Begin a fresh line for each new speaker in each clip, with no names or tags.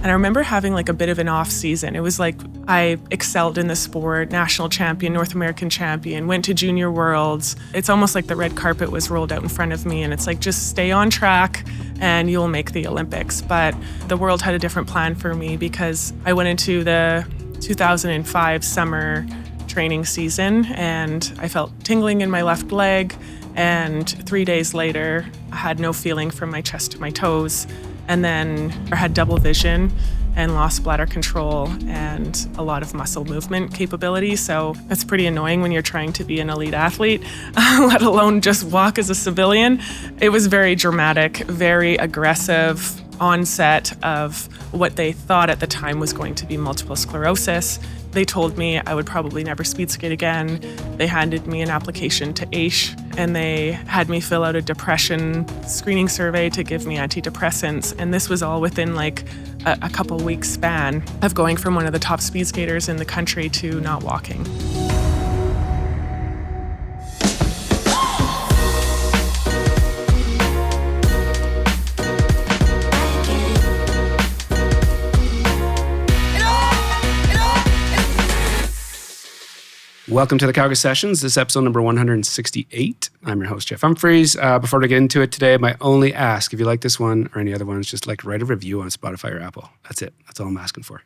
And I remember having like a bit of an off season. It was like I excelled in the sport, national champion, North American champion, went to junior worlds. It's almost like the red carpet was rolled out in front of me and it's like, just stay on track and you'll make the Olympics. But the world had a different plan for me because I went into the 2005 summer training season and I felt tingling in my left leg. And 3 days later, I had no feeling from my chest to my toes. And then I had double vision and lost bladder control and a lot of muscle movement capability. So that's pretty annoying when you're trying to be an elite athlete, let alone just walk as a civilian. It was very dramatic, very aggressive onset of what they thought at the time was going to be multiple sclerosis. They told me I would probably never speed skate again. They handed me an application to AISH and they had me fill out a depression screening survey to give me antidepressants. And this was all within like a couple weeks span of going from one of the top speed skaters in the country to not walking.
Welcome to the Calgary Sessions. This is episode number 168. I'm your host, Jeff Humphreys. Before we get into it today, my only ask, if you like this one or any other ones, just like write a review on Spotify or Apple. That's it. That's all I'm asking for.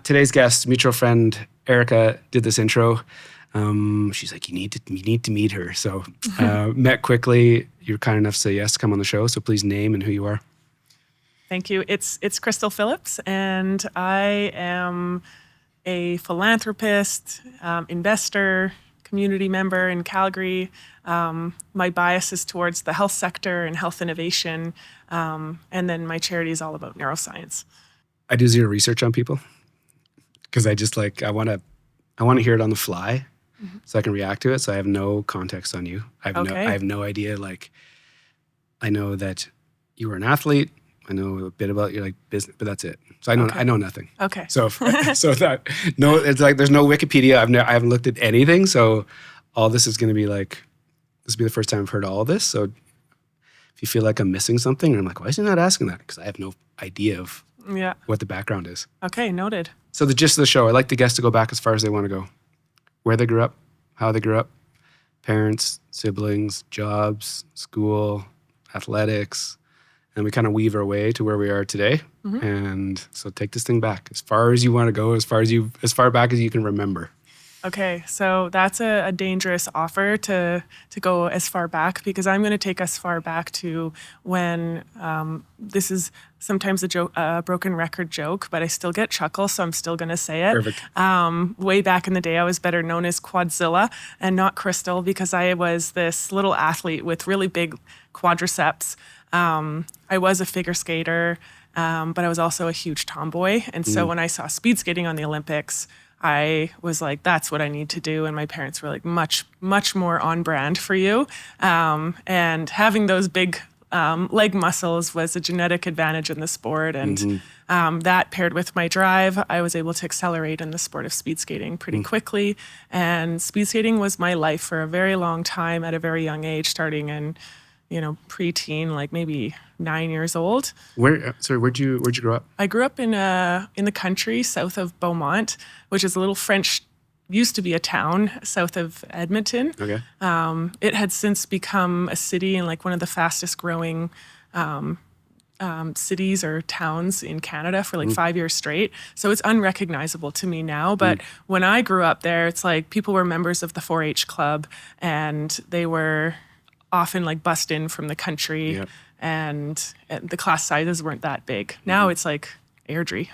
Today's guest, mutual friend Erica, did this intro. She's like, you need to meet her. So met quickly. You're kind enough to say yes to come on the show. So please name and who you are.
Thank you. It's Phillips, and I am a philanthropist, investor, community member in Calgary. My bias is towards the health sector and health innovation. And then my charity is all about neuroscience.
I do zero research on people because I just I want to hear it on the fly so I can react to it. So I have no context on you. I have no idea. I know that you were an athlete. I know a bit about your business, but that's it. So I know nothing.
Okay.
So that no, it's like there's no Wikipedia. I haven't looked at anything. So all this is going to be this will be the first time I've heard all of this. So if you feel like I'm missing something, I'm like, why is he not asking that? Because I have no idea of what the background is.
Okay, noted.
So the gist of the show, I like the guests to go back as far as they want to go, where they grew up, how they grew up, parents, siblings, jobs, school, athletics. And we kind of weave our way to where we are today. Mm-hmm. And so take this thing back as far as you want to go, as far back as you can remember.
Okay, so that's a dangerous offer to go as far back because I'm going to take us far back to when this is sometimes a broken record joke, but I still get chuckles, so I'm still going to say it.
Perfect.
Way back in the day, I was better known as Quadzilla and not Crystal because I was this little athlete with really big quadriceps. I was a figure skater, but I was also a huge tomboy. And so when I saw speed skating on the Olympics, I was like, that's what I need to do. And my parents were like, much, much more on brand for you. And having those big leg muscles was a genetic advantage in the sport. And that paired with my drive, I was able to accelerate in the sport of speed skating pretty quickly. And speed skating was my life for a very long time at a very young age, starting in preteen, like maybe 9 years old.
Where'd you grow up?
I grew up in the country south of Beaumont, which is a little used to be a town south of Edmonton.
Okay.
It had since become a city and one of the fastest growing cities or towns in Canada for 5 years straight. So it's unrecognizable to me now. But when I grew up there, it's like people were members of the 4-H club and they were often bussed in from the country.
Yep.
And the class sizes weren't that big. Now it's like Airdrie.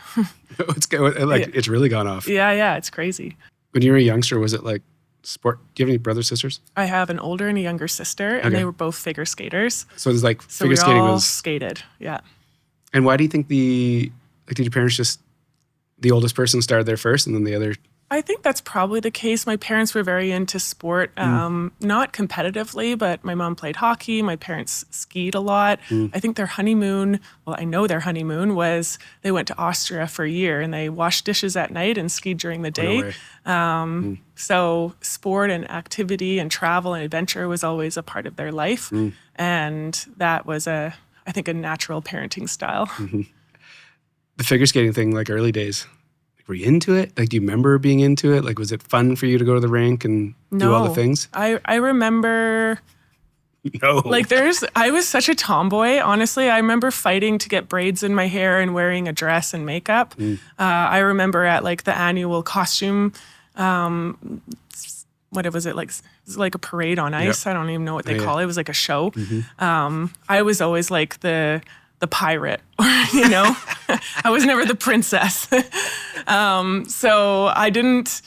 It's really gone off.
Yeah, it's crazy.
When you were a youngster, was it sport? Do you have any brothers, sisters?
I have an older and a younger sister, and they were both figure skaters.
So it's figure
we
skating
all
was
skated, yeah.
And why do you think did your parents just, the oldest person started there first and then the other?
I think that's probably the case. My parents were very into sport, not competitively, but my mom played hockey. My parents skied a lot. I think their honeymoon was they went to Austria for a year and they washed dishes at night and skied during the day. So sport and activity and travel and adventure was always a part of their life. And that was I think a natural parenting style.
the figure skating thing, like early days, were you into it? Like, do you remember being into it? Like, was it fun for you to go to the rink and do all the things?
I remember.
No.
Like I was such a tomboy, honestly. I remember fighting to get braids in my hair and wearing a dress and makeup. I remember at like the annual costume, what was it like? It was like a parade on ice.
Yep.
I don't even know what they call it. It was like a show.
Mm-hmm.
I was always like the pirate, you know. I was never the princess. So I didn't.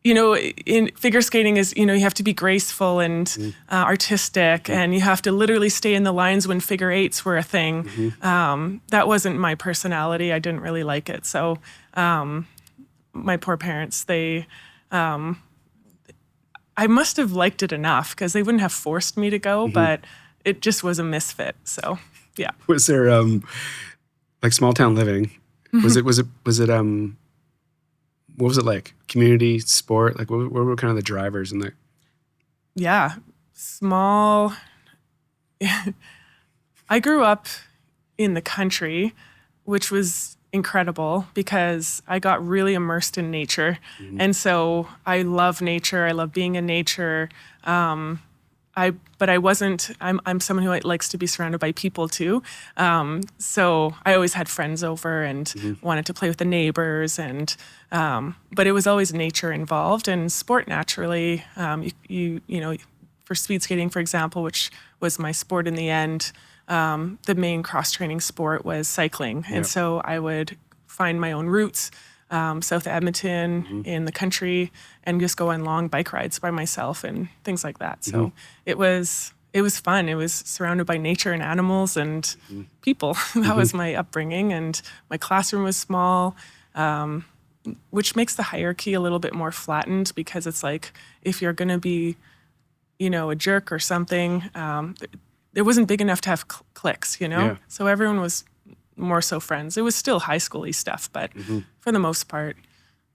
You know, in figure skating is, you know, you have to be graceful and artistic, and you have to literally stay in the lines when figure eights were a thing. That wasn't my personality. I didn't really like it. So my poor parents, I must have liked it enough because they wouldn't have forced me to go, but it just was a misfit. So, yeah.
Was there, like small town living, was it what was it like? Community, sport? Like, what were kind of the drivers in there?
Yeah, small. I grew up in the country, which was incredible because I got really immersed in nature. And so I love nature. I love being in nature. But I'm someone who likes to be surrounded by people too. So I always had friends over and wanted to play with the neighbors, but it was always nature involved and sport naturally. You know, for speed skating, for example, which was my sport in the end, the main cross-training sport was cycling. And so I would find my own routes south of Edmonton in the country and just go on long bike rides by myself and things like that. So it was fun. It was surrounded by nature and animals and people. That was my upbringing, and my classroom was small, which makes the hierarchy a little bit more flattened because it's like if you're going to be, you know, a jerk or something, it wasn't big enough to have cliques, you know? Yeah. So everyone was more so friends. It was still high school-y stuff, but for the most part,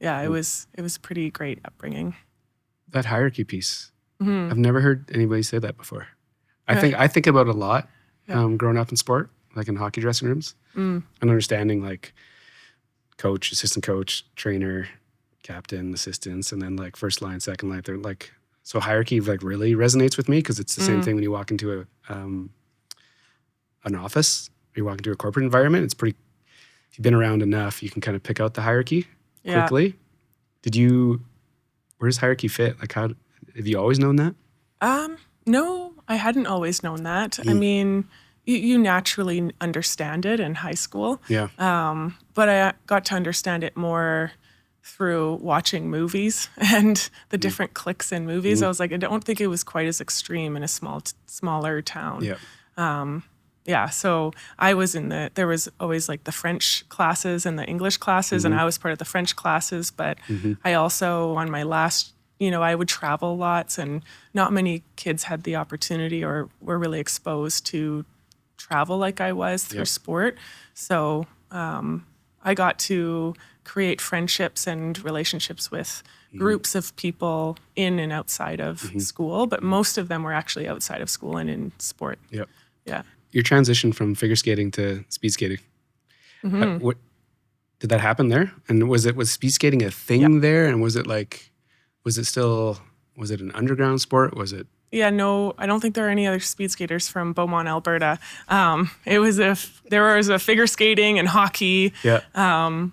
yeah, it was pretty great upbringing.
That hierarchy piece, I've never heard anybody say that before. I think about it a lot growing up in sport, like in hockey dressing rooms, and understanding like coach, assistant coach, trainer, captain, assistants, and then like first line, second line, third, like, so hierarchy like really resonates with me because it's the same thing when you walk into an office. You walk into a corporate environment, it's pretty, if you've been around enough, you can kind of pick out the hierarchy quickly. Where does hierarchy fit? Like, have you always known that?
No, I hadn't always known that. I mean, you naturally understand it in high school. Yeah. But I got to understand it more through watching movies and the different cliques in movies. I was like, I don't think it was quite as extreme in a smaller town. Yeah. Yeah, so I was there was always like the French classes and the English classes, and I was part of the French classes, but I also, on my last, you know, I would travel lots, and not many kids had the opportunity or were really exposed to travel like I was through sport. So I got to create friendships and relationships with groups of people in and outside of school, but most of them were actually outside of school and in sport. Yep. Yeah.
Your transition from figure skating to speed skating, what did that happen there? And was speed skating a thing there? And was it an underground sport? Was it?
Yeah, no, I don't think there are any other speed skaters from Beaumont, Alberta. There was a figure skating and hockey. Yeah. And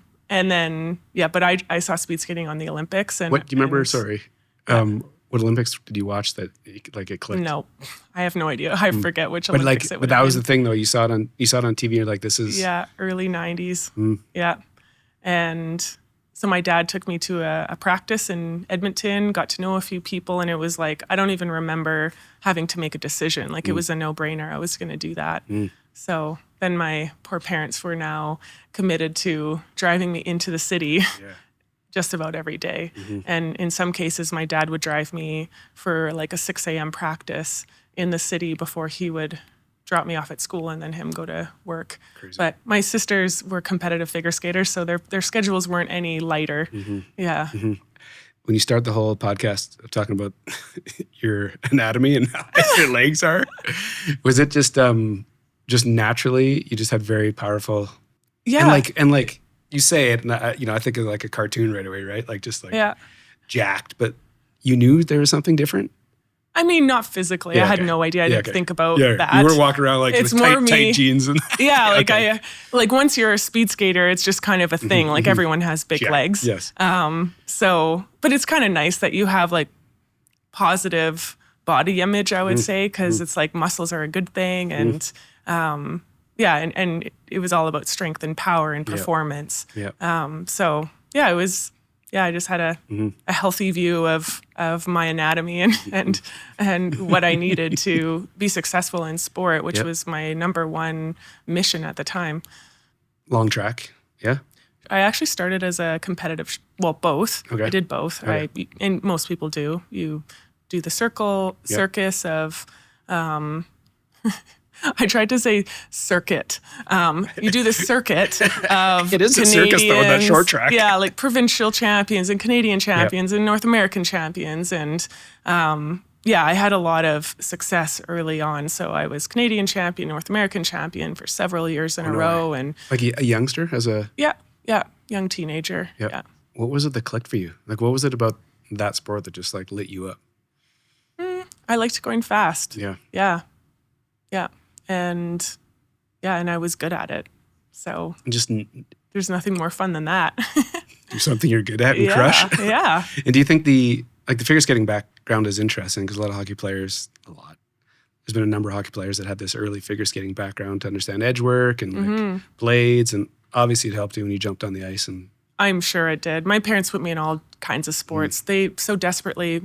then, but I saw speed skating on the Olympics. And
what do you remember? Sorry. What Olympics did you watch that like it clicked?
No, I have no idea. I forget which Olympics it was.
But that was the thing though. You saw it on TV. And you're like, this is
early '90s. Yeah, and so my dad took me to a practice in Edmonton. Got to know a few people, and it was like I don't even remember having to make a decision. Like it was a no-brainer. I was going to do that. So then my poor parents were now committed to driving me into the city. Yeah. Just about every day. And in some cases, my dad would drive me for like a 6 a.m. practice in the city before he would drop me off at school and then him go to work. Crazy. But my sisters were competitive figure skaters, so their schedules weren't any lighter. Yeah.
When you start the whole podcast of talking about your anatomy and how your legs are, was it just naturally, you just had very powerful...
Yeah.
And like you say it, and I think of like a cartoon right away, right? Like just like
Yeah.
jacked, but you knew there was something different?
I mean, not physically. I had no idea. I didn't think about that.
You were walking around like
It's
with
more me.
tight jeans. And
Yeah, like like once you're a speed skater, it's just kind of a thing. Like everyone has big legs.
Yes.
But it's kind of nice that you have like positive body image, I would say, because it's like muscles are a good thing. And and it was all about strength and power and performance.
Yeah.
It was, I just had a healthy view of my anatomy and what I needed to be successful in sport, which was my number one mission at the time.
Long track, yeah?
I actually started as a competitive, both.
Okay.
I did both.
Okay.
And most people do. You do the circus of, I tried to say circuit. You do the circuit of
It is a circus though, that short track.
Yeah, like provincial champions and Canadian champions and North American champions. And I had a lot of success early on. So I was Canadian champion, North American champion for several years in a row. And
like a youngster as a...
Yeah, young teenager.
Yep.
Yeah.
What was it that clicked for you? Like what was it about that sport that just like lit you up?
I liked going fast.
Yeah.
Yeah. And I was good at it. So
just
there's nothing more fun than that.
do something you're good at and crush.
Yeah.
And do you think the figure skating background is interesting? Because a lot of hockey players, there's been a number of hockey players that had this early figure skating background to understand edge work and like blades. And obviously it helped you when you jumped on the ice. And
I'm sure it did. My parents put me in all kinds of sports. They so desperately,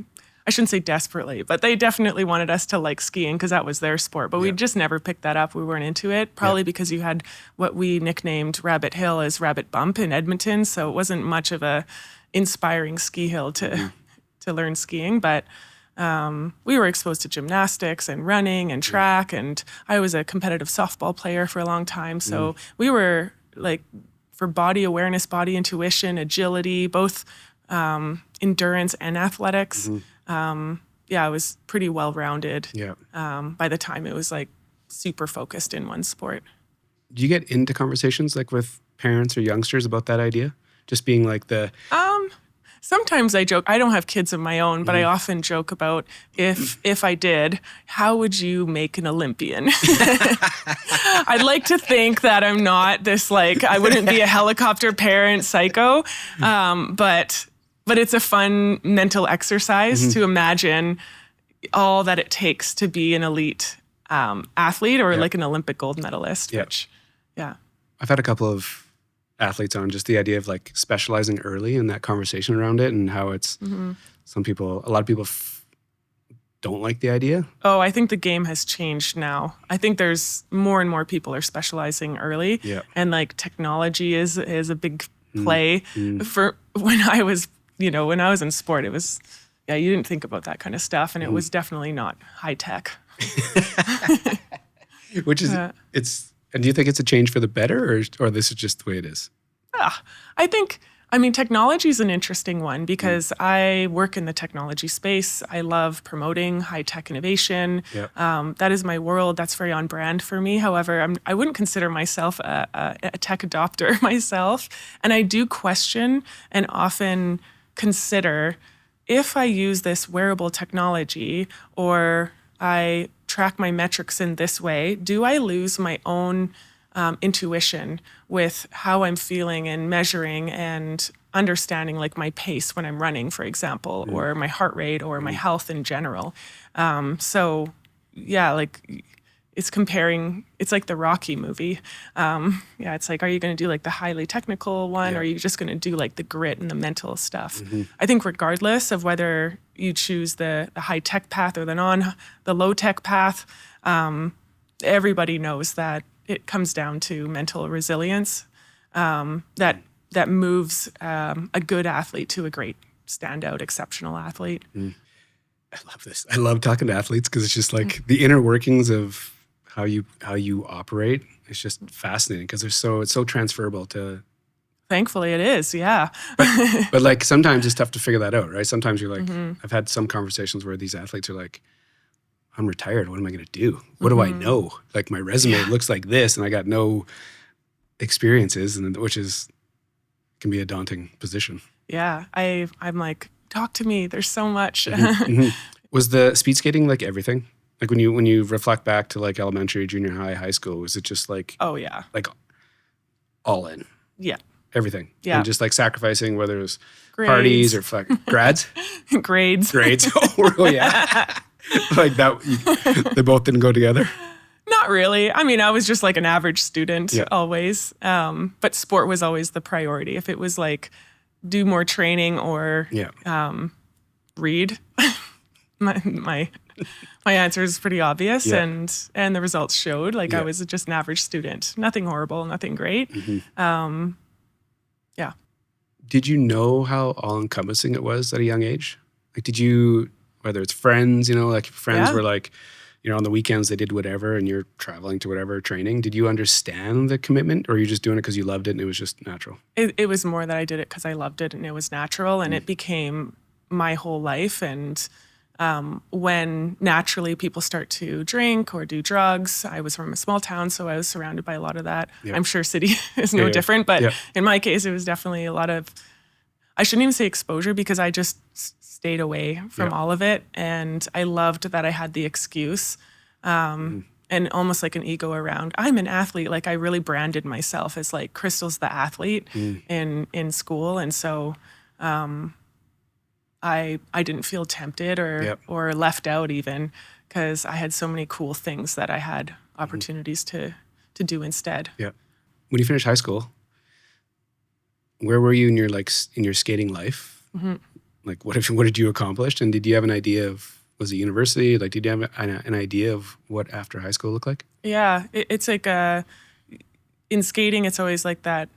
I shouldn't say desperately, but they definitely wanted us to like skiing because that was their sport. But we just never picked that up. We weren't into it, probably because you had what we nicknamed Rabbit Hill as Rabbit Bump in Edmonton. So it wasn't much of a inspiring ski hill to learn skiing. But we were exposed to gymnastics and running and track. And I was a competitive softball player for a long time. So we were like for body awareness, body intuition, agility, both endurance and athletics. I was pretty well-rounded. Yeah. By the time it was like super focused in one sport.
Do you get into conversations like with parents or youngsters about that idea? Just being like the...
Sometimes I joke. I don't have kids of my own, but I often joke about if I did, how would you make an Olympian? I'd like to think that I'm not this like, I wouldn't be a helicopter parent psycho, but it's a fun mental exercise to imagine all that it takes to be an elite athlete or like an Olympic gold medalist, which,
I've had a couple of athletes on just the idea of like specializing early and that conversation around it and how it's a lot of people don't like the idea.
Oh, I think the game has changed now. I think there's more and more people are specializing early and like technology is a big play for when I was in sport, it was, you didn't think about that kind of stuff. And it was definitely not high tech.
Which is, and do you think it's a change for the better or this is just the way it is?
Technology is an interesting one because I work in the technology space. I love promoting high tech innovation. That is my world. That's very on brand for me. However, I wouldn't consider myself a tech adopter myself. And I do question and often consider if I use this wearable technology or I track my metrics in this way, do I lose my own intuition with how I'm feeling and measuring and understanding like my pace when I'm running, for example, or my heart rate or my health in general? It's comparing, it's like the Rocky movie. It's like, are you going to do like the highly technical one or are you just going to do like the grit and the mental stuff? I think regardless of whether you choose the high tech path or the low tech path, everybody knows that it comes down to mental resilience that moves a good athlete to a great standout, exceptional athlete.
I love this. I love talking to athletes because it's just like the inner workings of how you operate. It's just fascinating because it's so transferable to.
Thankfully, it is. Yeah.
but like sometimes it's tough to figure that out, right? Sometimes you're like, I've had some conversations where these athletes are like, I'm retired. What am I going to do? What do I know? Like my resume looks like this, and I got no experiences, and which is can be a daunting position.
Yeah, I'm like, talk to me. There's so much.
Was the speed skating like everything? Like when you reflect back to like elementary, junior high, high school, was it just like
Oh yeah,
like all in?
yeah,
Everything.
Yeah.
And just like sacrificing whether it was
Grades.
parties or grads?
grades.
Grades. Oh, yeah. Like that, they both didn't go together?
Not really. I mean, I was just like an average student always. But sport was always the priority. If it was like do more training or read, my answer is pretty obvious, and the results showed. Like I was just an average student. Nothing horrible, nothing great. Yeah.
Did you know how all-encompassing it was at a young age? Like, did you, whether it's friends, like friends were like, on the weekends they did whatever and you're traveling to whatever training. Did you understand the commitment, or are you just doing it because you loved it and it was just natural?
It was more that I did it because I loved it and it was natural, and it became my whole life. And when naturally people start to drink or do drugs, I was from a small town, so I was surrounded by a lot of that.
Yeah.
I'm sure city is no different, but in my case, it was definitely a lot of, I shouldn't even say exposure, because I just stayed away from all of it. And I loved that I had the excuse and almost like an ego around, I'm an athlete. Like I really branded myself as like Crystal's the athlete in school. And so I didn't feel tempted or left out even, because I had so many cool things that I had opportunities to do instead.
Yeah. When you finished high school, where were you in your skating life? Like what did you accomplish? And did you have an idea of, was it university? Like did you have an idea of what after high school looked like?
Yeah, it's like in skating, it's always like that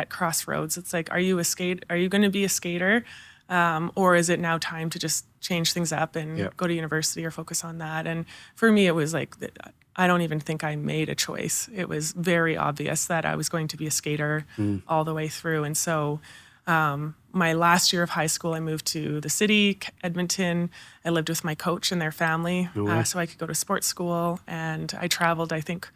crossroads. It's like, are you going to be a skater? Or is it now time to just change things up and go to university or focus on that? And for me, it was like, I don't even think I made a choice. It was very obvious that I was going to be a skater all the way through. And so my last year of high school, I moved to the city, Edmonton. I lived with my coach and their family so I could go to sports school. And I traveled, I think,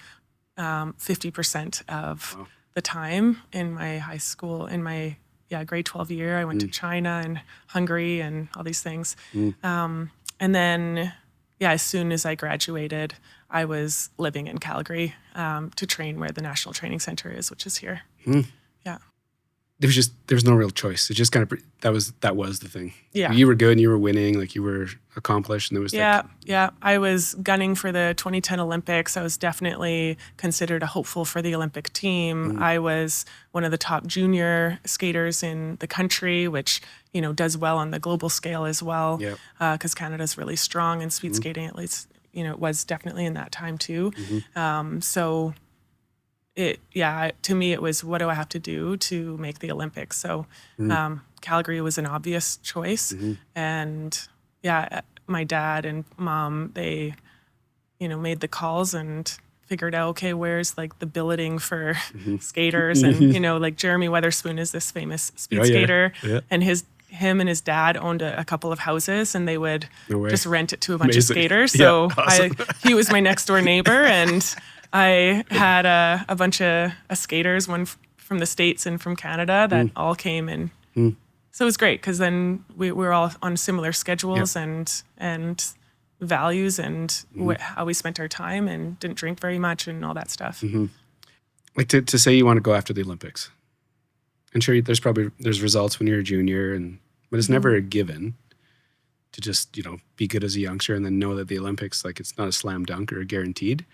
50% of the time in my high school, in my grade 12 year. I went to China and Hungary and all these things. And then, as soon as I graduated, I was living in Calgary to train where the National Training Center is, which is here. Yeah.
There was no real choice. It just kind of, that was the thing.
Yeah.
You were good and you were winning, like you were accomplished, and there was
I was gunning for the 2010 Olympics. I was definitely considered a hopeful for the Olympic team. I was one of the top junior skaters in the country, which, does well on the global scale as well, because Canada's really strong in speed skating, at least, it was definitely in that time too. So to me, it was, what do I have to do to make the Olympics? So Calgary was an obvious choice. And my dad and mom, they, made the calls and figured out, okay, where's like the billeting for skaters? And, like Jeremy Weatherspoon is this famous speed skater. And him and his dad owned a couple of houses, and they would just rent it to a bunch of skaters. So awesome. He was my next door neighbor, and I had a bunch of skaters, one from the States and from Canada, that all came in. So it was great, because then we were all on similar schedules and values and how we spent our time, and didn't drink very much and all that stuff.
Like to say you want to go after the Olympics. And sure, there's results when you're a junior, but it's never a given to just, be good as a youngster and then know that the Olympics, like it's not a slam dunk or a guaranteed.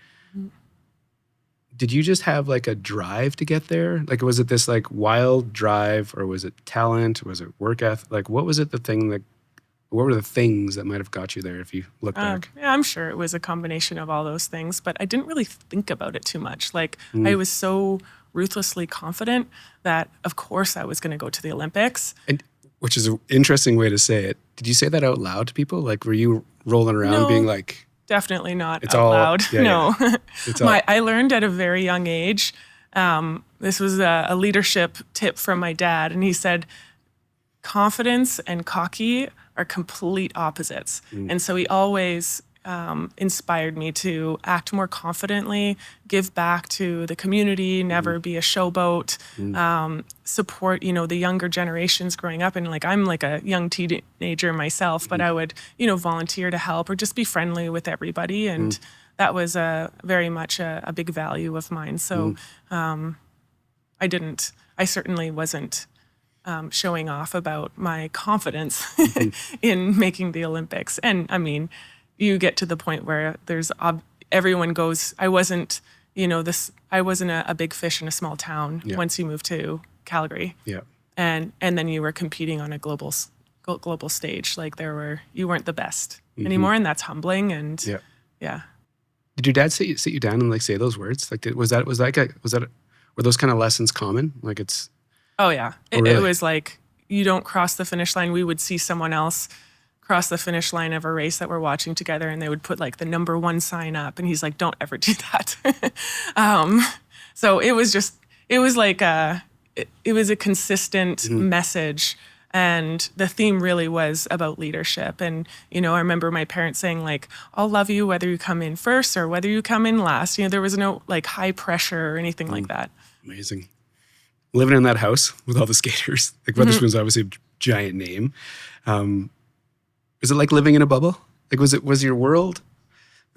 Did you just have like a drive to get there? Like, was it this like wild drive, or was it talent? Was it work ethic? Like, what was it what were the things that might have got you there if you look back?
I'm sure it was a combination of all those things, but I didn't really think about it too much. Like I was so ruthlessly confident that of course I was going to go to the Olympics.
And which is an interesting way to say it. Did you say that out loud to people? Like, were you rolling around being like,
definitely not out loud. No. I learned at a very young age. This was a leadership tip from my dad. And he said, confidence and cocky are complete opposites. And so he always inspired me to act more confidently, give back to the community, never be a showboat, support, the younger generations growing up. And like, I'm like a young teenager myself, but I would, volunteer to help or just be friendly with everybody. And that was very much a big value of mine. So I certainly wasn't showing off about my confidence in making the Olympics. And I mean, you get to the point where everyone goes, I wasn't a big fish in a small town once you moved to Calgary. Yeah. And then you were competing on a global stage. Like you weren't the best anymore. And that's humbling. And yeah.
Did your dad sit you down and like say those words? Like, were those kind of lessons common? Like it's.
Oh yeah.
Really?
It was like, you don't cross the finish line. We would see someone else cross the finish line of a race that we're watching together, and they would put like the number 1 sign up, and he's like, don't ever do that. So it was a consistent message. And the theme really was about leadership. And, I remember my parents saying like, I'll love you whether you come in first or whether you come in last. There was no like high pressure or anything like that.
Amazing. Living in that house with all the skaters, like Wetherspoon's obviously a giant name. Was it like living in a bubble? Like, was your world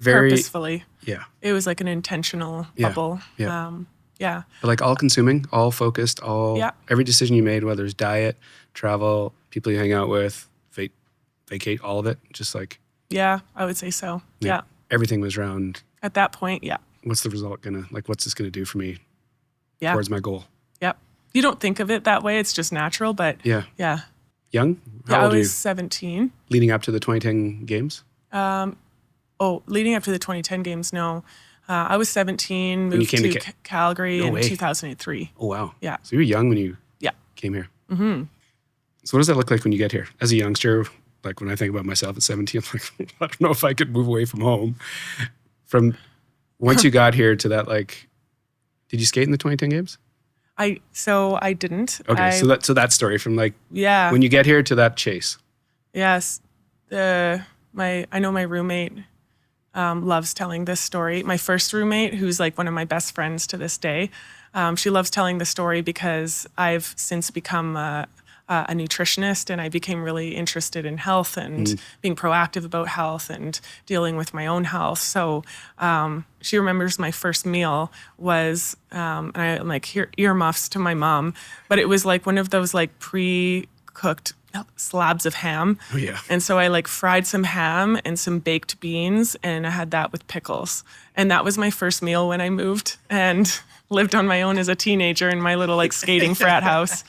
very
purposefully?
Yeah.
It was like an intentional bubble.
Yeah.
Yeah.
But like all consuming, all focused, every decision you made, whether it's diet, travel, people you hang out with, vacate, all of it, just like.
Yeah, I would say so. Yeah.
Everything was around.
At that point, yeah.
What's the result what's this gonna do for me towards my goal?
Yep. You don't think of it that way. It's just natural, but yeah.
Young?
How old I was 17.
Leading up to the 2010 games?
Leading up to the 2010 games, no. I was 17, moved to Calgary in 2003.
Oh, wow.
Yeah.
So you were young when you came here. Mm-hmm. So what does that look like when you get here? As a youngster, like when I think about myself at 17, I'm like, I don't know if I could move away from home. From once you got here to that, like, did you skate in the 2010 games?
I didn't.
Okay, so that story from like when you get here to that chase.
Yes, I know my roommate loves telling this story. My first roommate, who's like one of my best friends to this day, she loves telling the story because I've since become a nutritionist, and I became really interested in health and being proactive about health and dealing with my own health. So she remembers my first meal was, and I'm like, here, earmuffs to my mom, but it was like one of those like pre-cooked slabs of ham.
Oh yeah.
And so I like fried some ham and some baked beans, and I had that with pickles. And that was my first meal when I moved and lived on my own as a teenager in my little like skating frat house.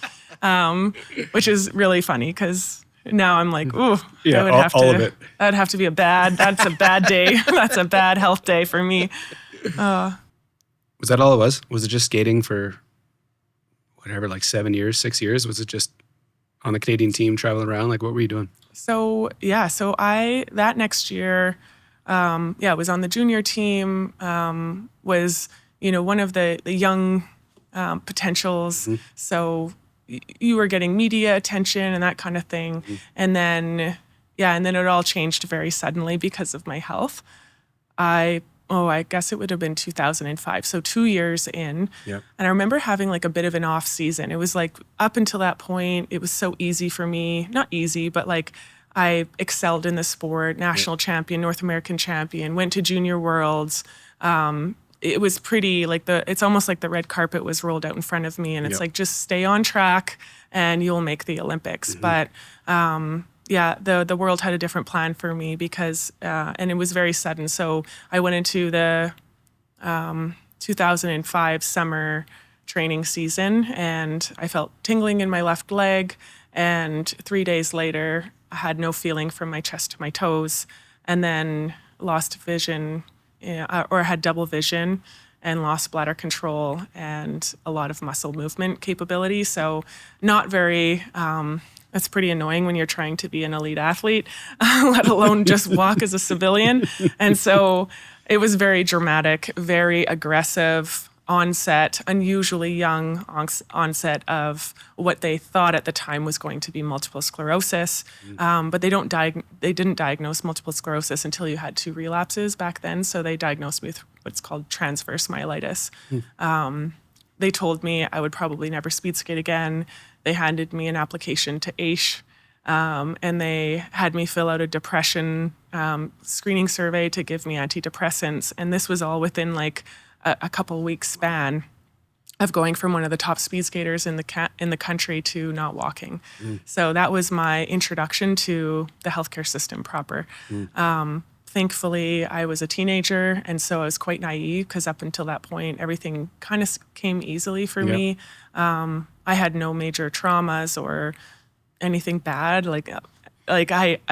Which is really funny because now I'm like, ooh, that'd have to be that's a bad day. That's a bad health day for me.
Was that all it was? Was it just skating for whatever, like 6 years? Was it just on the Canadian team traveling around? Like, what were you doing?
So that next year, was on the junior team, was, one of the young potentials. Mm-hmm. So you were getting media attention and that kind of thing. Mm-hmm. And then it all changed very suddenly because of my health. I guess it would have been 2005. So 2 years in. Yep. And I remember having like a bit of an off season. It was like up until that point, it was so easy for me. Not easy, but like I excelled in the sport, national champion, North American champion, went to junior worlds. It was pretty like it's almost like the red carpet was rolled out in front of me, and it's like, just stay on track and you'll make the Olympics. Mm-hmm. But the world had a different plan for me because, and it was very sudden. So I went into the 2005 summer training season, and I felt tingling in my left leg. And 3 days later, I had no feeling from my chest to my toes, and then lost vision. Or had double vision and lost bladder control and a lot of muscle movement capability. So not very, that's pretty annoying when you're trying to be an elite athlete, let alone just walk as a civilian. And so it was very dramatic, very aggressive. unusually young onset of what they thought at the time was going to be multiple sclerosis. But they didn't diagnose multiple sclerosis until you had 2 relapses back then. So they diagnosed me with what's called transverse myelitis. They told me I would probably never speed skate again. They handed me an application to AISH, and they had me fill out a depression screening survey to give me antidepressants. And this was all within like a couple weeks span of going from one of the top speed skaters in the country to not walking. So that was my introduction to the healthcare system proper. Thankfully, I was a teenager, and so I was quite naive because up until that point, everything kind of came easily for me. I had no major traumas or anything bad.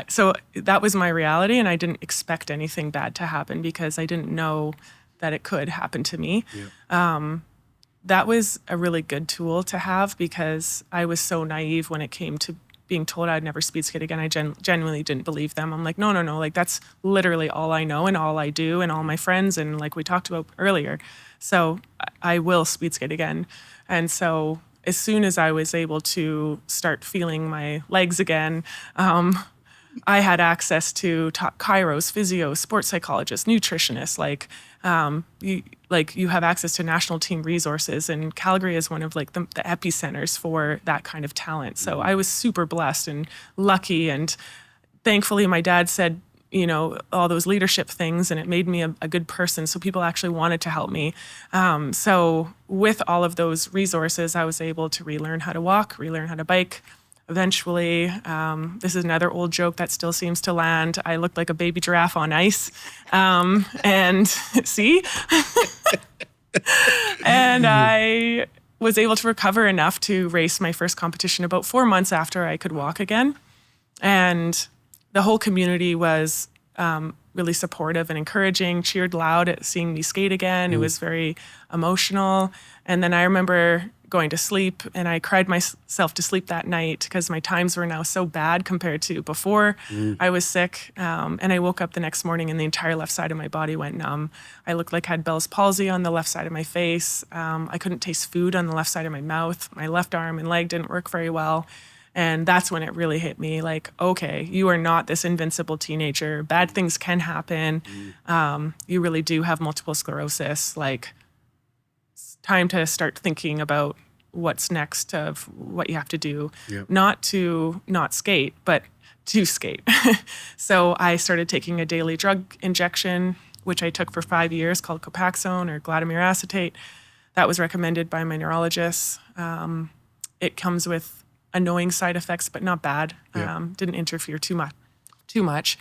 So that was my reality, and I didn't expect anything bad to happen because I didn't know that it could happen to me. That was a really good tool to have because I was so naive when it came to being told I'd never speed skate again. I genuinely didn't believe them. I'm like, no, like that's literally all I know and all I do and all my friends and like we talked about earlier. So I will speed skate again. And so as soon as I was able to start feeling my legs again, I had access to top chiros, physios, sports psychologists, nutritionists. You have access to national team resources, and Calgary is one of like the epicenters for that kind of talent. So I was super blessed and lucky, and thankfully my dad said, all those leadership things, and it made me a good person. So people actually wanted to help me. So with all of those resources, I was able to relearn how to walk, relearn how to bike. Eventually, this is another old joke that still seems to land. I looked like a baby giraffe on ice. And see? And I was able to recover enough to race my first competition about 4 months after I could walk again. And the whole community was really supportive and encouraging, cheered loud at seeing me skate again. It was very emotional. And then I remember going to sleep, and I cried myself to sleep that night because my times were now so bad compared to before I was sick. And I woke up the next morning and the entire left side of my body went numb. I looked like I had Bell's palsy on the left side of my face. I couldn't taste food on the left side of my mouth. My left arm and leg didn't work very well. And that's when it really hit me, like, okay, you are not this invincible teenager. Bad things can happen. You really do have multiple sclerosis. Like, it's time to start thinking about what's next of what you have to do. Not to not skate, but to skate. So I started taking a daily drug injection, which I took for 5 years, called Copaxone or glutamine acetate. That was recommended by my neurologist. It comes with annoying side effects, but not bad. Didn't interfere too much.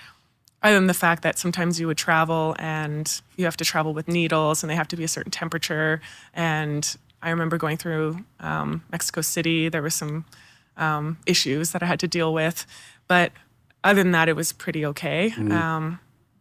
Other than the fact that sometimes you would travel and you have to travel with needles and they have to be a certain temperature. And I remember going through Mexico City. There were some issues that I had to deal with. But other than that, it was pretty okay.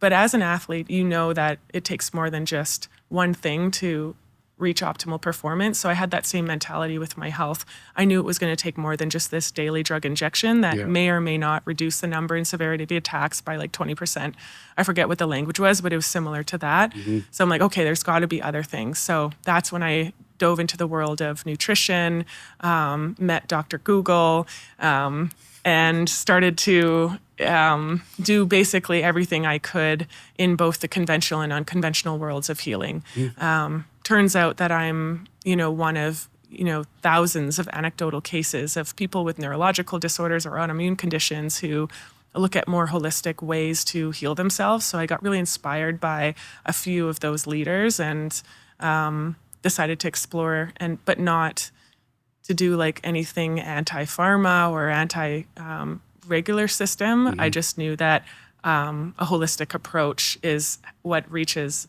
But as an athlete, you know that it takes more than just one thing to reach optimal performance. So I had that same mentality with my health. I knew it was going to take more than just this daily drug injection that may or may not reduce the number and severity of the attacks by like 20%. I forget what the language was, but it was similar to that. So I'm like, okay, there's got to be other things. So that's when I dove into the world of nutrition, met Dr. Google, and started to do basically everything I could in both the conventional and unconventional worlds of healing. Turns out that I'm, one of, thousands of anecdotal cases of people with neurological disorders or autoimmune conditions who look at more holistic ways to heal themselves. So I got really inspired by a few of those leaders and decided to explore, but not to do like anything anti-pharma or anti-regular system. I just knew that a holistic approach is what reaches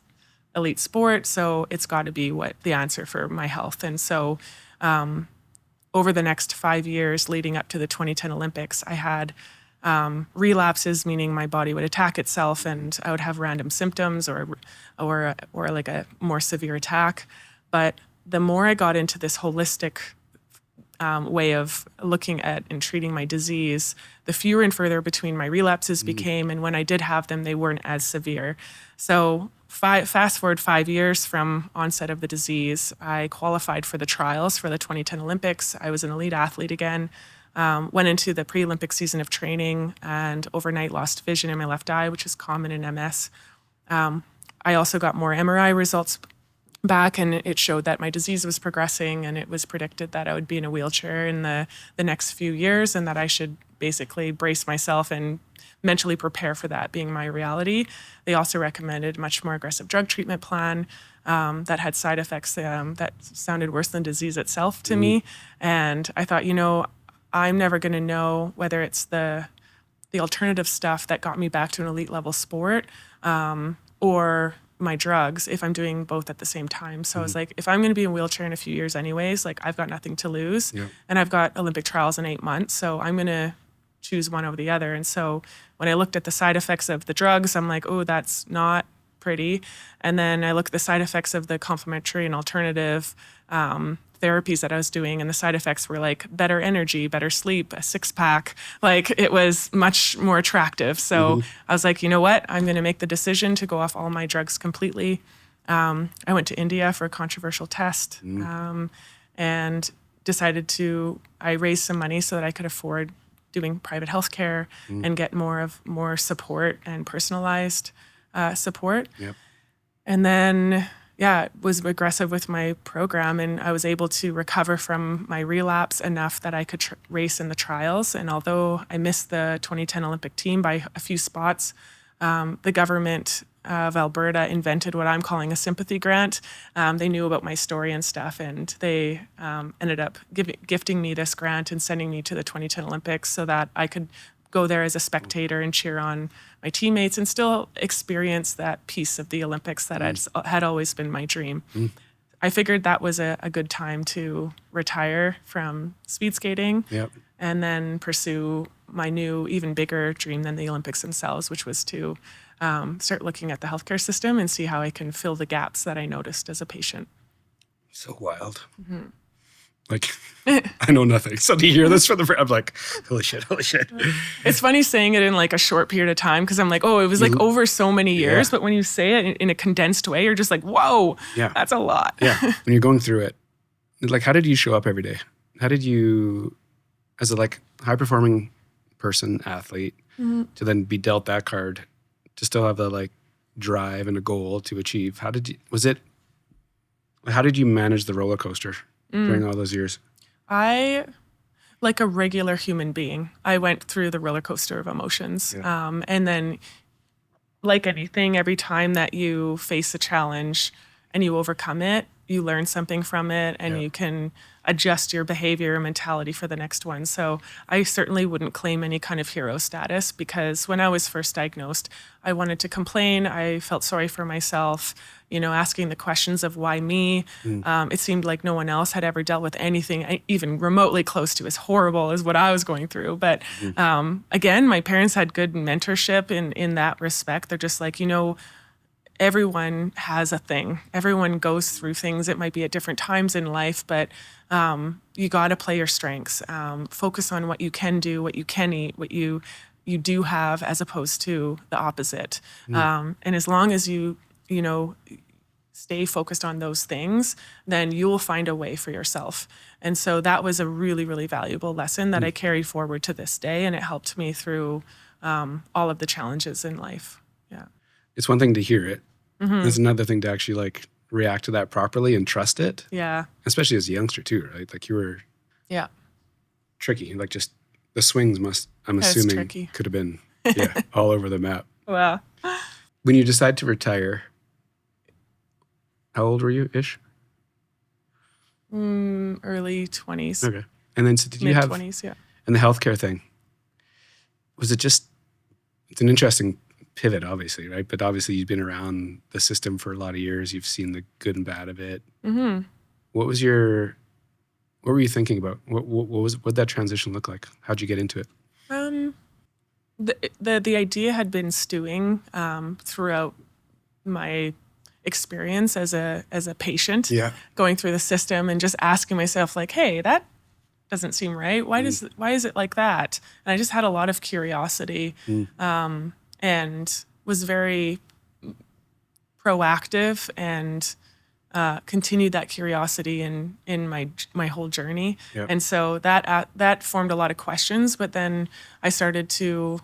elite sport, so it's got to be what the answer for my health. And so over the next 5 years leading up to the 2010 Olympics, I had relapses, meaning my body would attack itself and I would have random symptoms or like a more severe attack. But the more I got into this holistic way of looking at and treating my disease, the fewer and further between my relapses became, and when I did have them, they weren't as severe. So fast forward 5 years from onset of the disease, I qualified for the trials for the 2010 Olympics. I was an elite athlete again. Went into the pre-Olympic season of training and overnight lost vision in my left eye, which is common in MS. I also got more MRI results back, and it showed that my disease was progressing, and it was predicted that I would be in a wheelchair in the next few years, and that I should basically brace myself and mentally prepare for that being my reality. They also recommended a much more aggressive drug treatment plan that had side effects that sounded worse than disease itself to me. And I thought, I'm never going to know whether it's the alternative stuff that got me back to an elite level sport or my drugs if I'm doing both at the same time. So I was like, if I'm going to be in a wheelchair in a few years anyways, like I've got nothing to lose. Yeah. And I've got Olympic trials in 8 months. So I'm going to choose one over the other. And so when I looked at the side effects of the drugs, I'm like, oh, that's not pretty. And then I looked at the side effects of the complementary and alternative therapies that I was doing, and the side effects were like better energy, better sleep, a six-pack. Like it was much more attractive. So I was like, you know what? I'm going to make the decision to go off all my drugs completely. I went to India for a controversial test and I raised some money so that I could afford doing private healthcare and get more support and personalized support. Yep. And then, was aggressive with my program, and I was able to recover from my relapse enough that I could race in the trials. And although I missed the 2010 Olympic team by a few spots, the government of Alberta invented what I'm calling a sympathy grant. They knew about my story and stuff, and they ended up gifting me this grant and sending me to the 2010 Olympics so that I could go there as a spectator and cheer on my teammates and still experience that piece of the Olympics that had always been my dream. I figured that was a good time to retire from speed skating and then pursue my new, even bigger dream than the Olympics themselves, which was to start looking at the healthcare system and see how I can fill the gaps that I noticed as a patient.
So wild. Like, I know nothing. So to hear this I'm like, holy shit.
It's funny saying it in like a short period of time because I'm like, oh, it was like over so many years. But when you say it in a condensed way, you're just like, whoa, that's a lot.
When you're going through it, like, how did you show up every day? How did you, as a like high performing person, athlete, to then be dealt that card, to still have the like drive and a goal to achieve? How did you manage the roller coaster during all those years?
I, like a regular human being, I went through the roller coaster of emotions. And then, like anything, every time that you face a challenge and you overcome it, you learn something from it, and you can adjust your behavior and mentality for the next one. So I certainly wouldn't claim any kind of hero status, because when I was first diagnosed, I wanted to complain. I felt sorry for myself, asking the questions of why me. It seemed like no one else had ever dealt with anything even remotely close to as horrible as what I was going through. But again, my parents had good mentorship in that respect. They're just like, everyone has a thing. Everyone goes through things. It might be at different times in life, but you got to play your strengths. Focus on what you can do, what you can eat, what you do have, as opposed to the opposite. And as long as you stay focused on those things, then you will find a way for yourself. And so that was a really, really valuable lesson that I carried forward to this day, and it helped me through all of the challenges in life. Yeah.
It's one thing to hear it. It's another thing to actually like react to that properly and trust it.
Yeah.
Especially as a youngster too, right? Like you were tricky. Like just the swings I'm assuming could have been all over the map.
Wow.
When you decide to retire, how old were you ish?
Early 20s.
Okay. And then so did you have
mid-20s,
and the healthcare thing, was it just, it's an interesting pivot, obviously, right? But obviously you've been around the system for a lot of years. You've seen the good and bad of it. What were you thinking about? What'd that transition look like? How'd you get into it?
The idea had been stewing throughout my experience as a patient, going through the system and just asking myself like, hey, that doesn't seem right. Why is it like that? And I just had a lot of curiosity. And was very proactive and continued that curiosity in my whole journey.
Yep.
And so that formed a lot of questions. But then I started to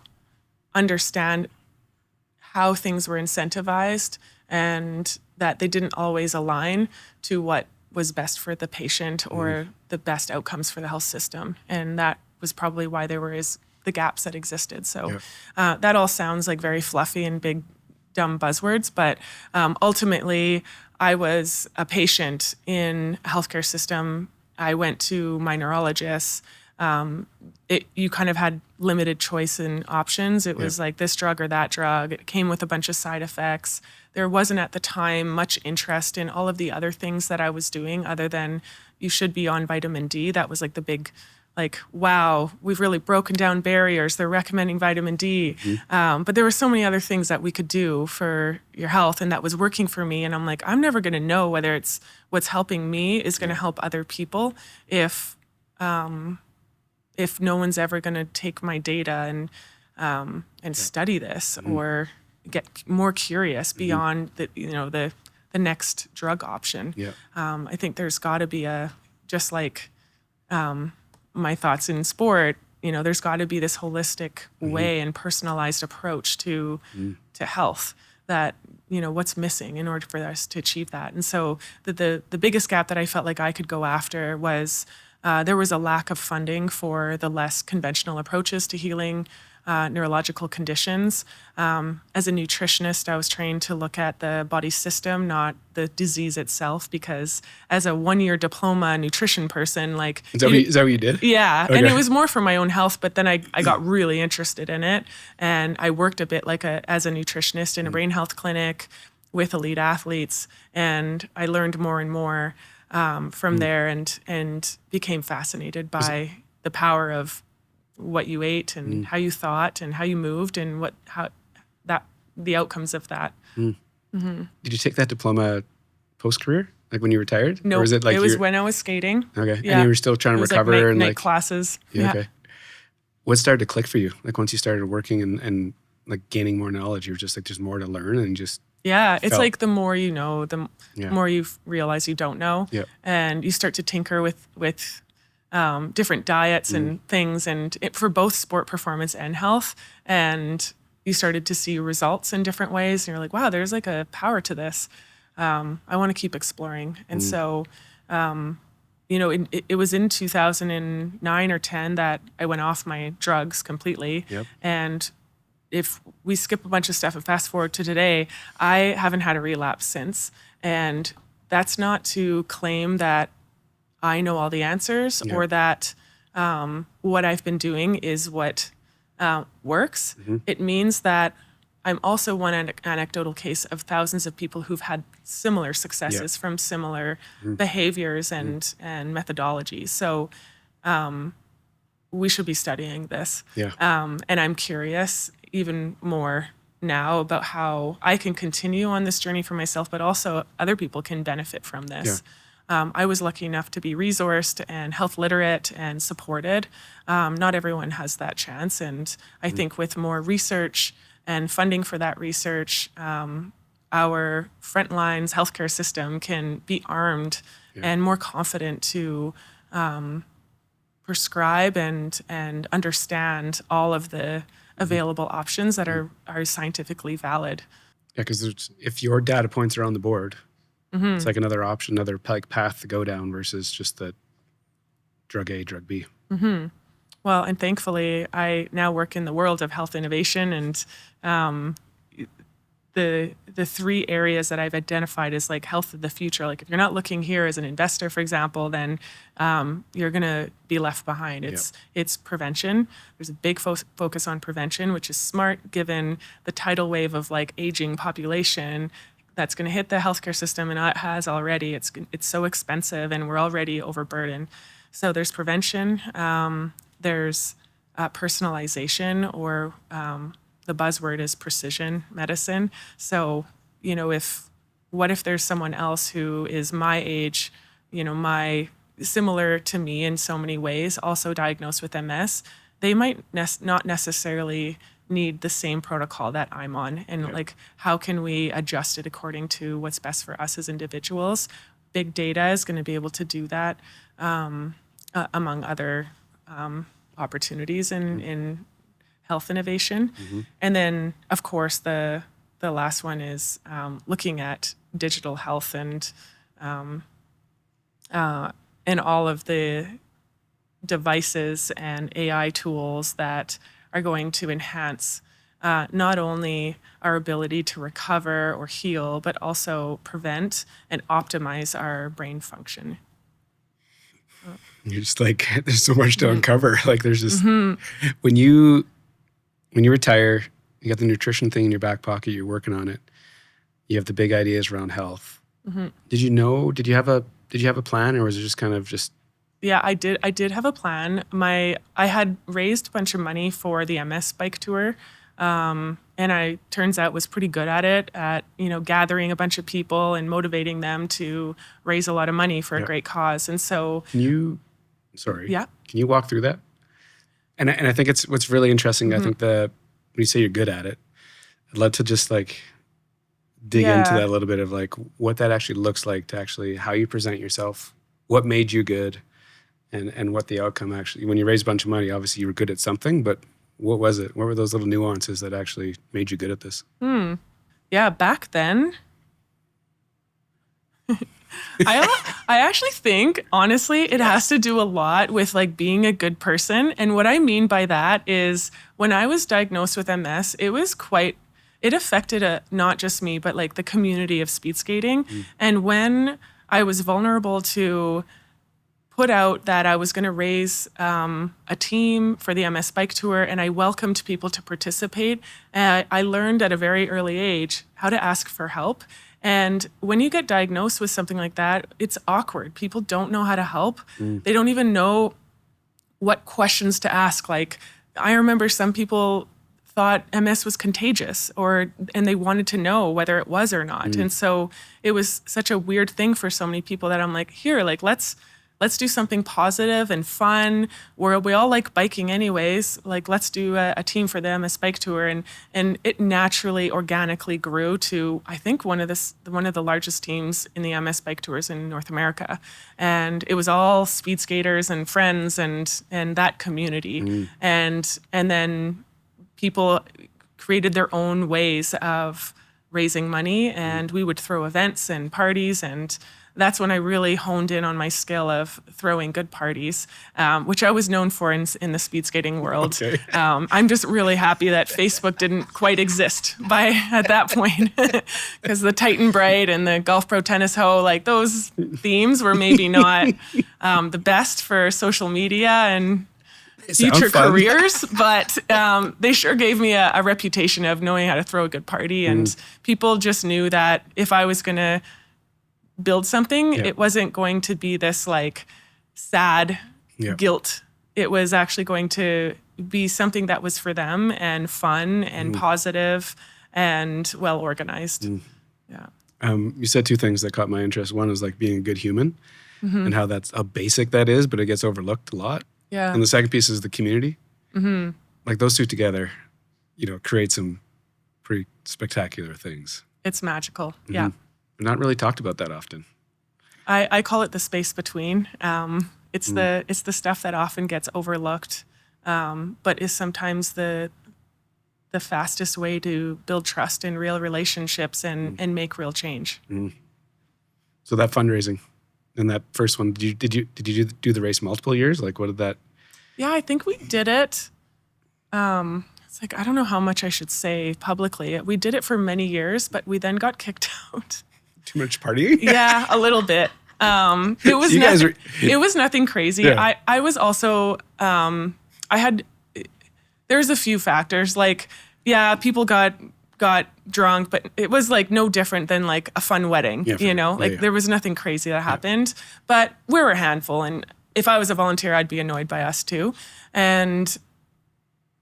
understand how things were incentivized and that they didn't always align to what was best for the patient or the best outcomes for the health system. And that was probably why there were the gaps that existed. So that all sounds like very fluffy and big, dumb buzzwords, but ultimately I was a patient in a healthcare system. I went to my neurologist. You kind of had limited choice and options. It was like this drug or that drug. It came with a bunch of side effects. There wasn't at the time much interest in all of the other things that I was doing other than you should be on vitamin D. That was like the big, like, wow, we've really broken down barriers. They're recommending vitamin D. But there were so many other things that we could do for your health and that was working for me. And I'm like, I'm never going to know whether it's what's helping me is going to help other people if no one's ever going to take my data and study this or get more curious beyond the next drug option. I think there's got to be just like my thoughts in sport, there's got to be this holistic way and personalized approach to health that, what's missing in order for us to achieve that. And so the biggest gap that I felt like I could go after was there was a lack of funding for the less conventional approaches to healing neurological conditions. As a nutritionist, I was trained to look at the body system, not the disease itself, because as a one-year diploma nutrition person, like...
Is that what you did?
Yeah,
okay.
And it was more for my own health, but then I got really interested in it, and I worked a bit as a nutritionist in a brain health clinic with elite athletes, and I learned more and more from there and became fascinated by the power of what you ate and how you thought and how you moved and the outcomes of that.
Did you take that diploma post-career, like when you retired?
No,
or was it like
when I was skating.
Okay,
Yeah.
and you were still trying to recover
night classes.
Yeah. Okay. What started to click for you? Like once you started working and like gaining more knowledge, you were just like there's more to learn and just...
Yeah, it's like the more you know, the more you realize you don't know, and you start to tinker with different diets and things, and for both sport performance and health. And you started to see results in different ways, and you're like, wow, there's like a power to this. I want to keep exploring. And so, it was in 2009 or 10 that I went off my drugs completely. And if we skip a bunch of stuff and fast forward to today, I haven't had a relapse since. And that's not to claim that I know all the answers or that what I've been doing is what works. It means that I'm also one anecdotal case of thousands of people who've had similar successes from similar behaviors and methodologies. So we should be studying this. And I'm curious even more now about how I can continue on this journey for myself, but also other people can benefit from this. I was lucky enough to be resourced and health literate and supported. Not everyone has that chance. And I think with more research and funding for that research, our frontlines healthcare system can be armed and more confident to prescribe and understand all of the available options that are scientifically valid.
Yeah, because if your data points are on the board, it's like another option, another path to go down versus just the drug A, drug B.
Well, and thankfully, I now work in the world of health innovation, and the three areas that I've identified as like health of the future. Like if you're not looking here as an investor, for example, then you're going to be left behind. It's prevention. There's a big focus on prevention, which is smart given the tidal wave of like aging population that's going to hit the healthcare system, and it has already. It's so expensive, and we're already overburdened. So there's prevention. There's personalization, or the buzzword is precision medicine. So, what if there's someone else who is my age, similar to me in so many ways, also diagnosed with MS? They might not necessarily need the same protocol that I'm on, and like how can we adjust it according to what's best for us as individuals. Big data is going to be able to do that, among other opportunities in health innovation. And then, of course, the last one is looking at digital health and all of the devices and AI tools that are going to enhance not only our ability to recover or heal, but also prevent and optimize our brain function.
You're just like, there's so much to uncover. Like there's just, when you retire, you got the nutrition thing in your back pocket, you're working on it. You have the big ideas around health. Did you have a plan, or was it just kind of just?
Yeah, I did have a plan. I had raised a bunch of money for the MS bike tour. And I turns out was pretty good at it, at, gathering a bunch of people and motivating them to raise a lot of money for a great cause. And so
Can you walk through that? And I think it's what's really interesting. I think when you say you're good at it, I'd love to just like dig into that a little bit of like what that actually looks like, to actually how you present yourself, what made you good, and what the outcome actually, when you raise a bunch of money, obviously you were good at something, but what was it? What were those little nuances that actually made you good at this?
Yeah, back then, I actually think, honestly, it has to do a lot with like being a good person. And what I mean by that is when I was diagnosed with MS, it affected not just me, but like the community of speed skating. And when I was vulnerable to put out that I was going to raise a team for the MS Bike Tour, and I welcomed people to participate. I learned at a very early age how to ask for help. And when you get diagnosed with something like that, it's awkward. People don't know how to help. They don't even know what questions to ask. Like, I remember some people thought MS was contagious, and they wanted to know whether it was or not. And so it was such a weird thing for so many people that I'm like, here, like, let's do something positive and fun. We all like biking anyways. Like, let's do a team for the MS Bike Tour. And it naturally, organically grew to, I think, one of the largest teams in the MS Bike Tours in North America. And it was all speed skaters and friends and that community. And then people created their own ways of raising money, and we would throw events and parties, and that's when I really honed in on my skill of throwing good parties, which I was known for in the speed skating world.
Okay.
I'm just really happy that Facebook didn't quite exist at that point, because the Titan Bright and the Golf Pro Tennis Hoe, like those themes were maybe not the best for social media and future careers, but they sure gave me a reputation of knowing how to throw a good party, and people just knew that if I was going to build something, it wasn't going to be this like sad guilt. It was actually going to be something that was for them and fun and positive and well organized.
You said two things that caught my interest. One was like being a good human and how that's how basic that is, but it gets overlooked a lot.
Yeah.
And the second piece is the community. Like those two together, create some pretty spectacular things.
It's magical. Yeah.
Not really talked about that often.
I call it the space between. It's the stuff that often gets overlooked, but is sometimes the fastest way to build trust in real relationships and make real change.
So that fundraising and that first one, did you do the race multiple years? Like, what did that?
Yeah, I think we did it. It's like, I don't know how much I should say publicly. We did it for many years, but we then got kicked out.
Too much partying?
Yeah, a little bit. It was nothing crazy. Yeah. I was also, there's a few factors. Like, yeah, people got drunk, but it was like no different than like a fun wedding, there was nothing crazy that happened, but we were a handful. And if I was a volunteer, I'd be annoyed by us too. And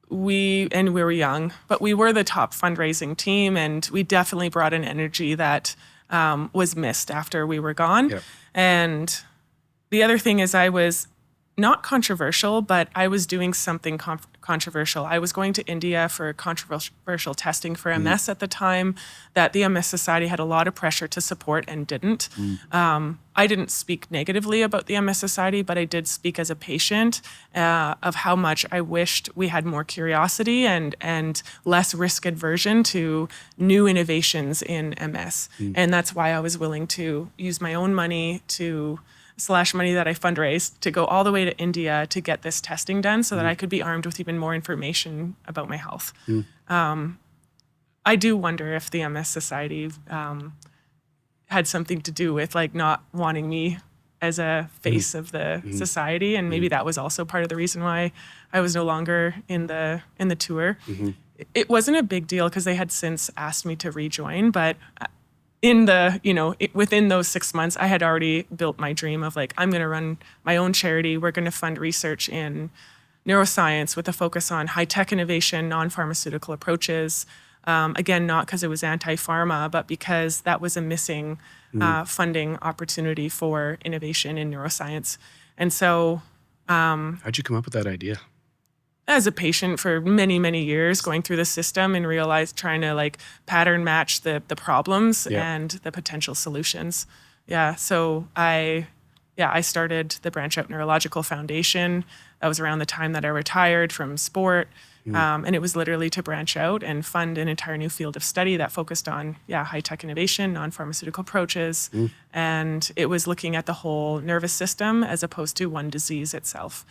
we were young, but we were the top fundraising team, and we definitely brought an energy that was missed after we were gone. Yep. And the other thing is I was not controversial, but I was doing something controversial. I was going to India for controversial testing for MS at the time that the MS Society had a lot of pressure to support and didn't. I didn't speak negatively about the MS Society, but I did speak as a patient of how much I wished we had more curiosity and less risk aversion to new innovations in MS. And that's why I was willing to use my own money / money that I fundraised to go all the way to India to get this testing done so that I could be armed with even more information about my health. I do wonder if the MS Society had something to do with like not wanting me as a face of the society, and maybe that was also part of the reason why I was no longer in the tour. It wasn't a big deal because they had since asked me to rejoin, but within those 6 months, I had already built my dream of like, I'm going to run my own charity. We're going to fund research in neuroscience with a focus on high-tech innovation, non-pharmaceutical approaches. Again, not because it was anti-pharma, but because that was a missing funding opportunity for innovation in neuroscience. And so...
how'd you come up with that idea?
As a patient for many, many years, going through the system and trying to like pattern match the problems and the potential solutions. So I started the Branch Out Neurological Foundation. That was around the time that I retired from sport. And it was literally to branch out and fund an entire new field of study that focused on, high-tech innovation, non-pharmaceutical approaches. And it was looking at the whole nervous system as opposed to one disease itself.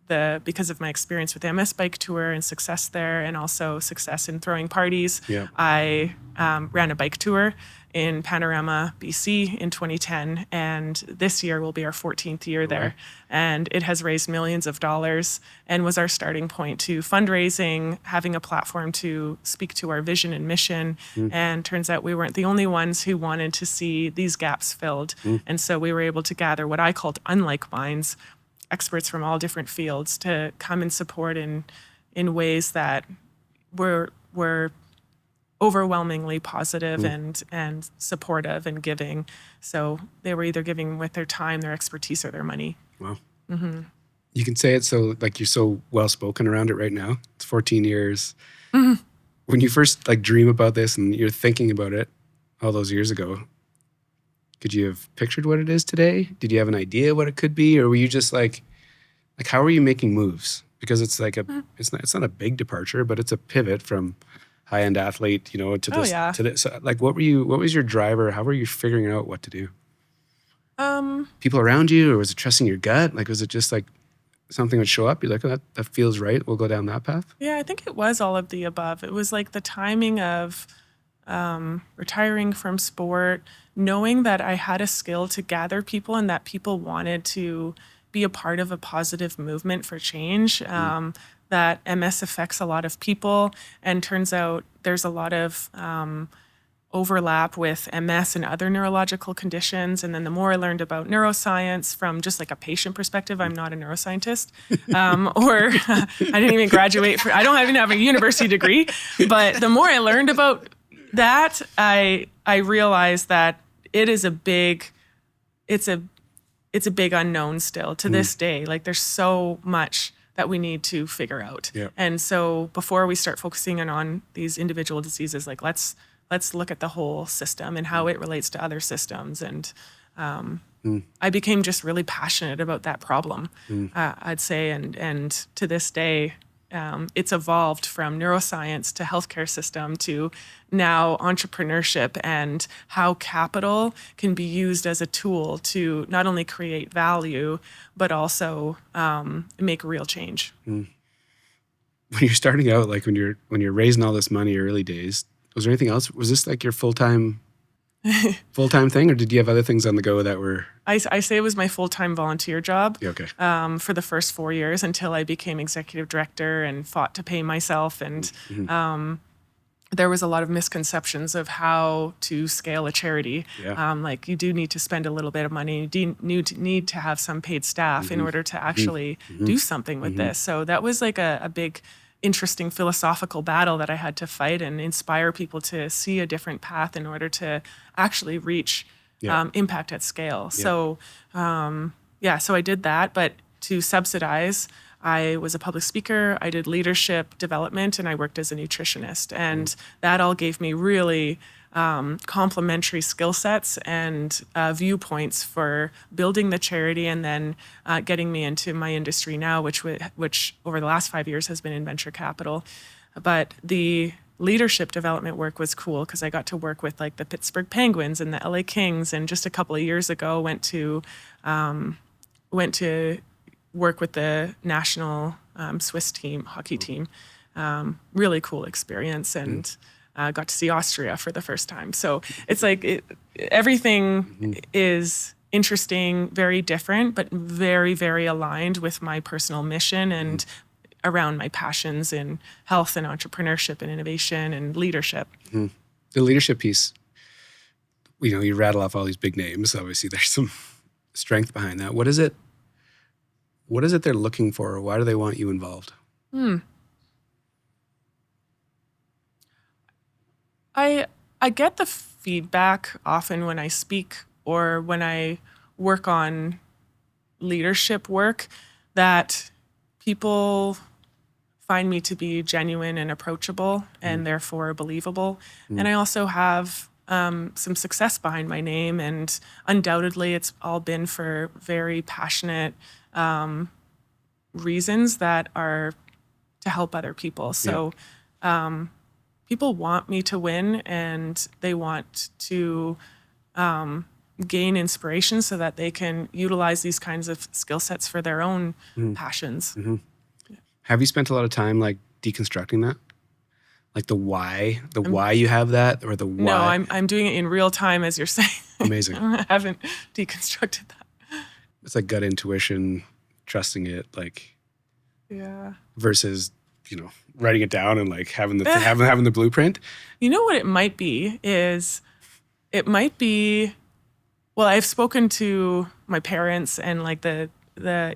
Because of my experience with the MS Bike Tour and success there, and also success in throwing parties, I ran a bike tour in Panorama, BC in 2010. And this year will be our 14th year there. And it has raised millions of dollars and was our starting point to fundraising, having a platform to speak to our vision and mission. And turns out we weren't the only ones who wanted to see these gaps filled. And so we were able to gather what I called unlike minds, experts from all different fields, to come and support in ways that were overwhelmingly positive and supportive and giving. So they were either giving with their time, their expertise, or their money.
Wow. You can say it so like you're so well spoken around it right now. It's 14 years. When you first like dream about this and you're thinking about it all those years ago, could you have pictured what it is today? Did you have an idea what it could be, or were you just like how are you making moves? Because it's like it's not a big departure, but it's a pivot from high-end athlete, to this. To this. So, like, what was your driver? How were you figuring out what to do? People around you, or was it trusting your gut? Like, was it just like something would show up? You're like, oh, that feels right. We'll go down that path.
Yeah, I think it was all of the above. It was like the timing of retiring from sport, knowing that I had a skill to gather people and that people wanted to be a part of a positive movement for change, that MS affects a lot of people, and turns out there's a lot of overlap with MS and other neurological conditions. And then the more I learned about neuroscience from just like a patient perspective, I'm not a neuroscientist, or I didn't even graduate. I don't even have a university degree, but the more I learned about that, I realized that it is a big unknown still to this day. Like there's so much that we need to figure out.
Yeah.
And so before we start focusing on these individual diseases, like let's look at the whole system and how it relates to other systems. And I became just really passionate about that problem, I'd say. And to this day, it's evolved from neuroscience to healthcare system to now entrepreneurship, and how capital can be used as a tool to not only create value, but also make real change.
When you're starting out, like when you're raising all this money early days, was there anything else? Was this like your full-time thing, or did you have other things on the go that were...
I say it was my full-time volunteer job.
Yeah, okay.
For the first 4 years until I became executive director and fought to pay myself. And there was a lot of misconceptions of how to scale a charity.
Yeah.
Like you do need to spend a little bit of money. You do need to have some paid staff in order to actually do something with this. So that was like a big, interesting philosophical battle that I had to fight and inspire people to see a different path in order to actually reach impact at scale. Yeah. So yeah, so I did that, but to subsidize, I was a public speaker, I did leadership development, and I worked as a nutritionist. And that all gave me really complementary skill sets and viewpoints for building the charity, and then getting me into my industry now, which over the last 5 years has been in venture capital. But the leadership development work was cool because I got to work with like the Pittsburgh Penguins and the LA Kings, and just a couple of years ago went to work with the national Swiss hockey team. Really cool experience, and got to see Austria for the first time. So it's like everything is interesting, very different, but very, very aligned with my personal mission and around my passions in health and entrepreneurship and innovation and leadership.
The leadership piece, you rattle off all these big names. Obviously, there's some strength behind that. What is it they're looking for? Why do they want you involved?
I get the feedback often when I speak or when I work on leadership work that people find me to be genuine and approachable and therefore believable. And I also have some success behind my name, and undoubtedly it's all been for very passionate reasons that are to help other people. So people want me to win, and they want to gain inspiration so that they can utilize these kinds of skill sets for their own passions.
Have you spent a lot of time like deconstructing that? Like the why you have that, or the why?
No, I'm doing it in real time as you're saying.
Amazing.
I haven't deconstructed that.
It's like gut intuition, trusting it, like versus writing it down and like having the blueprint.
You know what it might be is well, I've spoken to my parents and like the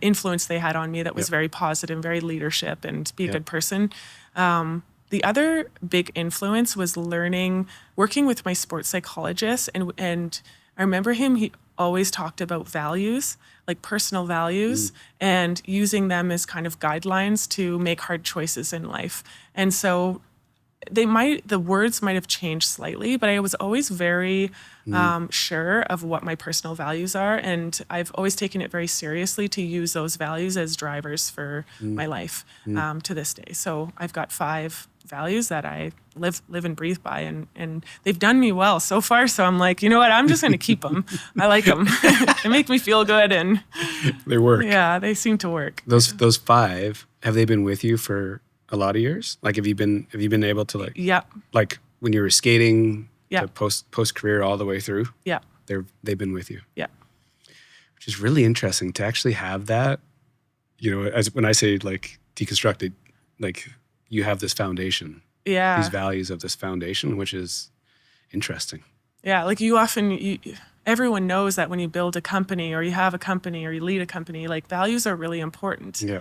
influence they had on me that was very positive, very leadership, and be a good person. The other big influence was working with my sports psychologist, and I remember he always talked about values, like personal values, and using them as kind of guidelines to make hard choices in life. And so the words might have changed slightly, but I was always very sure of what my personal values are. And I've always taken it very seriously to use those values as drivers for my life to this day. So I've got 5 values that I live and breathe by, and they've done me well so far. So I'm like, you know what? I'm just going to keep them. I like them. They make me feel good, and
they work.
Yeah, they seem to work.
Those 5, have they been with you for a lot of years? Like, have you been able to like when you were skating to post career all the way through? Yeah, they've been with you. Yeah, which is really interesting to actually have that. As when I say like deconstructed, like you have this foundation. Yeah, these values of this foundation, which is interesting.
Yeah, like everyone knows that when you build a company or you have a company or you lead a company, like values are really important. Yeah.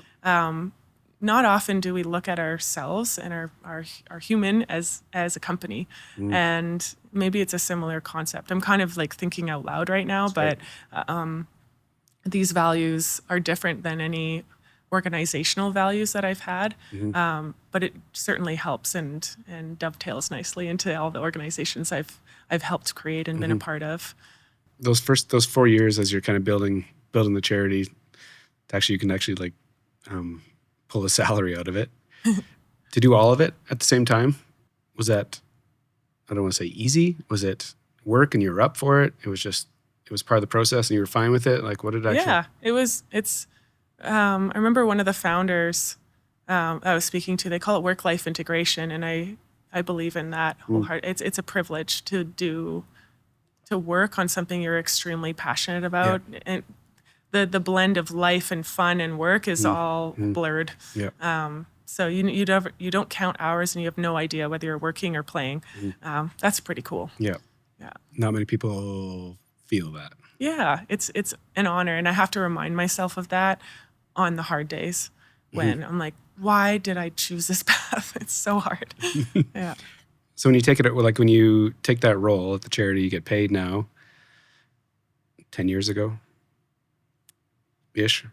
Not often do we look at ourselves and our human as a company. And maybe it's a similar concept. I'm kind of like thinking out loud right now, but these values are different than any organizational values that I've had. But it certainly helps and dovetails nicely into all the organizations I've helped create and been a part of.
Those 4 years as you're kind of building the charity, you can like pull a salary out of it. To do all of it at the same time, was that, I don't want to say easy, was it work and you were up for it? It was part of the process and you were fine with it? Like, what did
I remember one of the founders I was speaking to, they call it work-life integration, and I believe in that wholeheartedly. It's a privilege to work on something you're extremely passionate about. And the blend of life and fun and work is all blurred. Yeah. So you don't count hours and you have no idea whether you're working or playing. That's pretty cool.
Yeah. Yeah. Not many people feel that.
Yeah, it's an honor, and I have to remind myself of that on the hard days when I'm like, why did I choose this path? It's so hard. Yeah.
So when you take that role at the charity, you get paid now. 10 years ago. ish?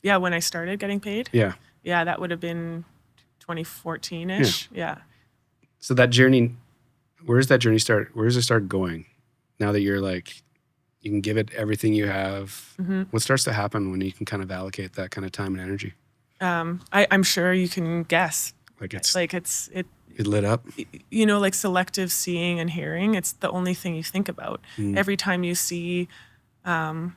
Yeah, when I started getting paid.
Yeah.
Yeah, that would have been 2014-ish. Yeah.
So that journey, where does that journey start? Where does it start going? Now that you're like, you can give it everything you have. What starts to happen when you can kind of allocate that kind of time and energy?
I'm sure you can guess.
It lit up.
Like selective seeing and hearing. It's the only thing you think about. Every time you see, a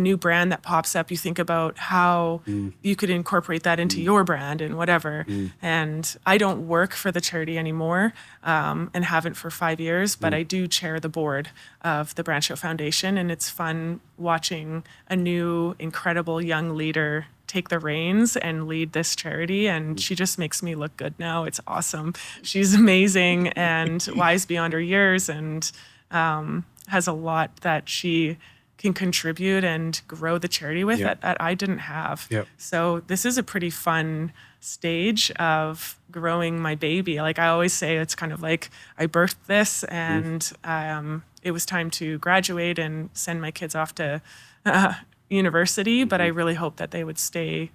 new brand that pops up, you think about how you could incorporate that into your brand and whatever. And I don't work for the charity anymore, and haven't for 5 years, but I do chair the board of the Branch Out Foundation, and it's fun watching a new, incredible young leader take the reins and lead this charity. And she just makes me look good now. It's awesome. She's amazing and wise beyond her years, and has a lot that she can contribute and grow the charity with that I didn't have.
Yep.
So this is a pretty fun stage of growing my baby. Like I always say, it's kind of like I birthed this, and it was time to graduate and send my kids off to university, but I really hoped that they would stay,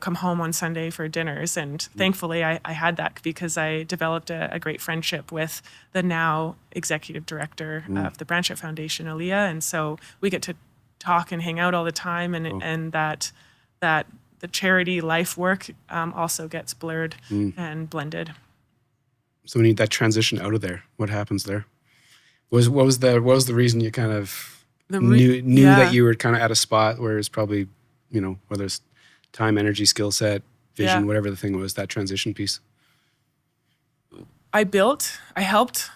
come home on Sunday for dinners. And thankfully I had that, because I developed a great friendship with the now executive director of the Branch Out Foundation, Aaliyah. And so we get to talk and hang out all the time, and that the charity life work also gets blurred and blended.
So when you that transition out of there, what happens there? What was the reason you kind of knew that you were kind of at a spot where it's probably, whether it's time, energy, skill set, vision, whatever the thing was, that transition piece?
I helped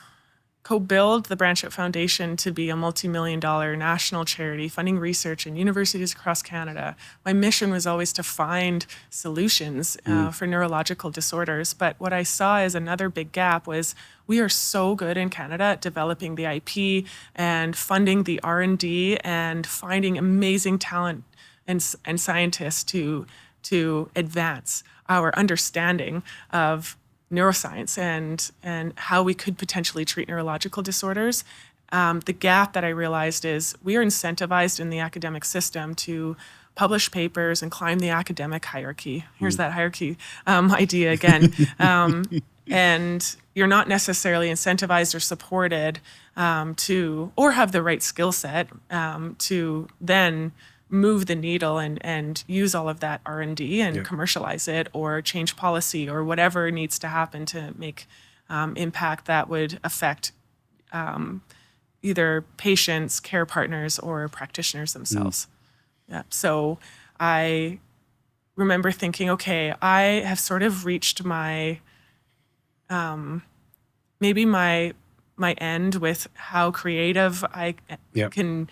co-build the Branch Out Foundation to be a multi-million-dollar national charity funding research in universities across Canada. My mission was always to find solutions for neurological disorders. But what I saw as another big gap was we are so good in Canada at developing the IP and funding the R&D and finding amazing talent and scientists to advance our understanding of neuroscience and how we could potentially treat neurological disorders. The gap that I realized is we are incentivized in the academic system to publish papers and climb the academic hierarchy. Here's that hierarchy idea again. And you're not necessarily incentivized or supported or have the right skill set to then move the needle and use all of that R&D and commercialize it or change policy or whatever needs to happen to make impact that would affect either patients, care partners, or practitioners themselves. Yeah. So I remember thinking, okay, I have sort of reached my maybe my end with how creative I can.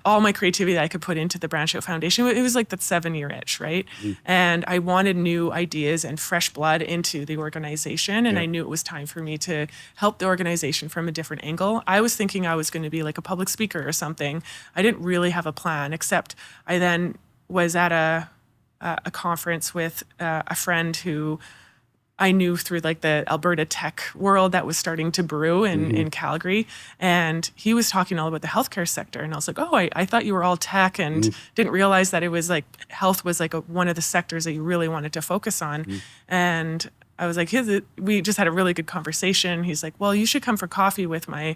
All my creativity that I could put into the Branch Out Foundation. It was like that 7-year itch, right? And I wanted new ideas and fresh blood into the organization. And I knew it was time for me to help the organization from a different angle. I was thinking I was going to be like a public speaker or something. I didn't really have a plan, except I then was at a conference with a friend who I knew through like the Alberta tech world that was starting to brew in Calgary. And he was talking all about the healthcare sector. And I was like, oh, I thought you were all tech and didn't realize that it was like health was like one of the sectors that you really wanted to focus on. And I was like, we just had a really good conversation. He's like, well, you should come for coffee with my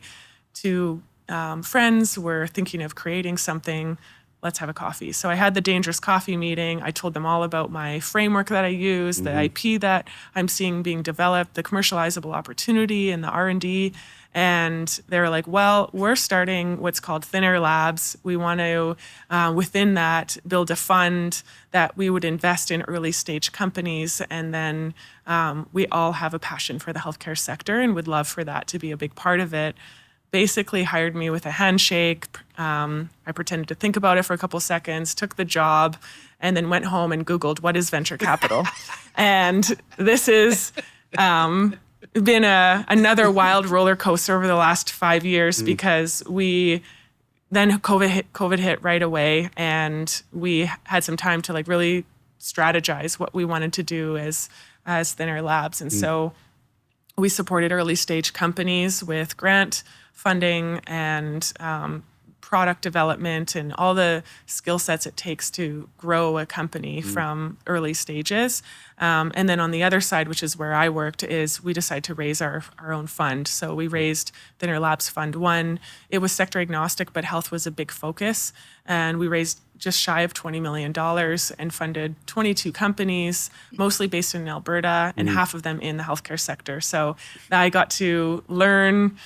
two friends. We're thinking of creating something. Let's have a coffee. So I had the Dangerous Coffee meeting. I told them all about my framework that I use, the IP that I'm seeing being developed, the commercializable opportunity and the R&D. And they were like, well, we're starting what's called Thin Air Labs. We want to, within that, build a fund that we would invest in early stage companies. And then we all have a passion for the healthcare sector and would love for that to be a big part of it. Basically hired me with a handshake. I pretended to think about it for a couple seconds, took the job, and then went home and Googled, what is venture capital? And this has been another wild roller coaster over the last 5 years because then COVID hit right away, and we had some time to like really strategize what we wanted to do as Thin Air Labs. And so we supported early stage companies with grant funding and product development and all the skill sets it takes to grow a company from early stages. And then on the other side, which is where I worked, is we decided to raise our own fund. So we raised Thinner Labs Fund 1. It was sector agnostic, but health was a big focus. And we raised just shy of $20 million and funded 22 companies, mostly based in Alberta, and half of them in the healthcare sector. So I got to learn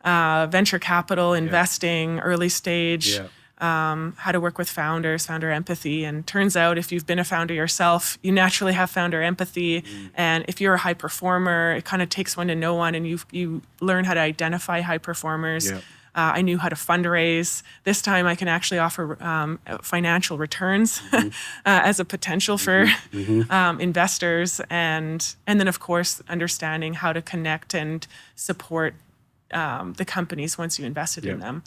venture capital, investing, early stage, how to work with founders, founder empathy. And turns out if you've been a founder yourself, you naturally have founder empathy. And if you're a high performer, it kind of takes one to know one, and you learn how to identify high performers. I knew how to fundraise. This time I can actually offer financial returns as a potential for investors. And then, of course, understanding how to connect and support the companies once you invested in them.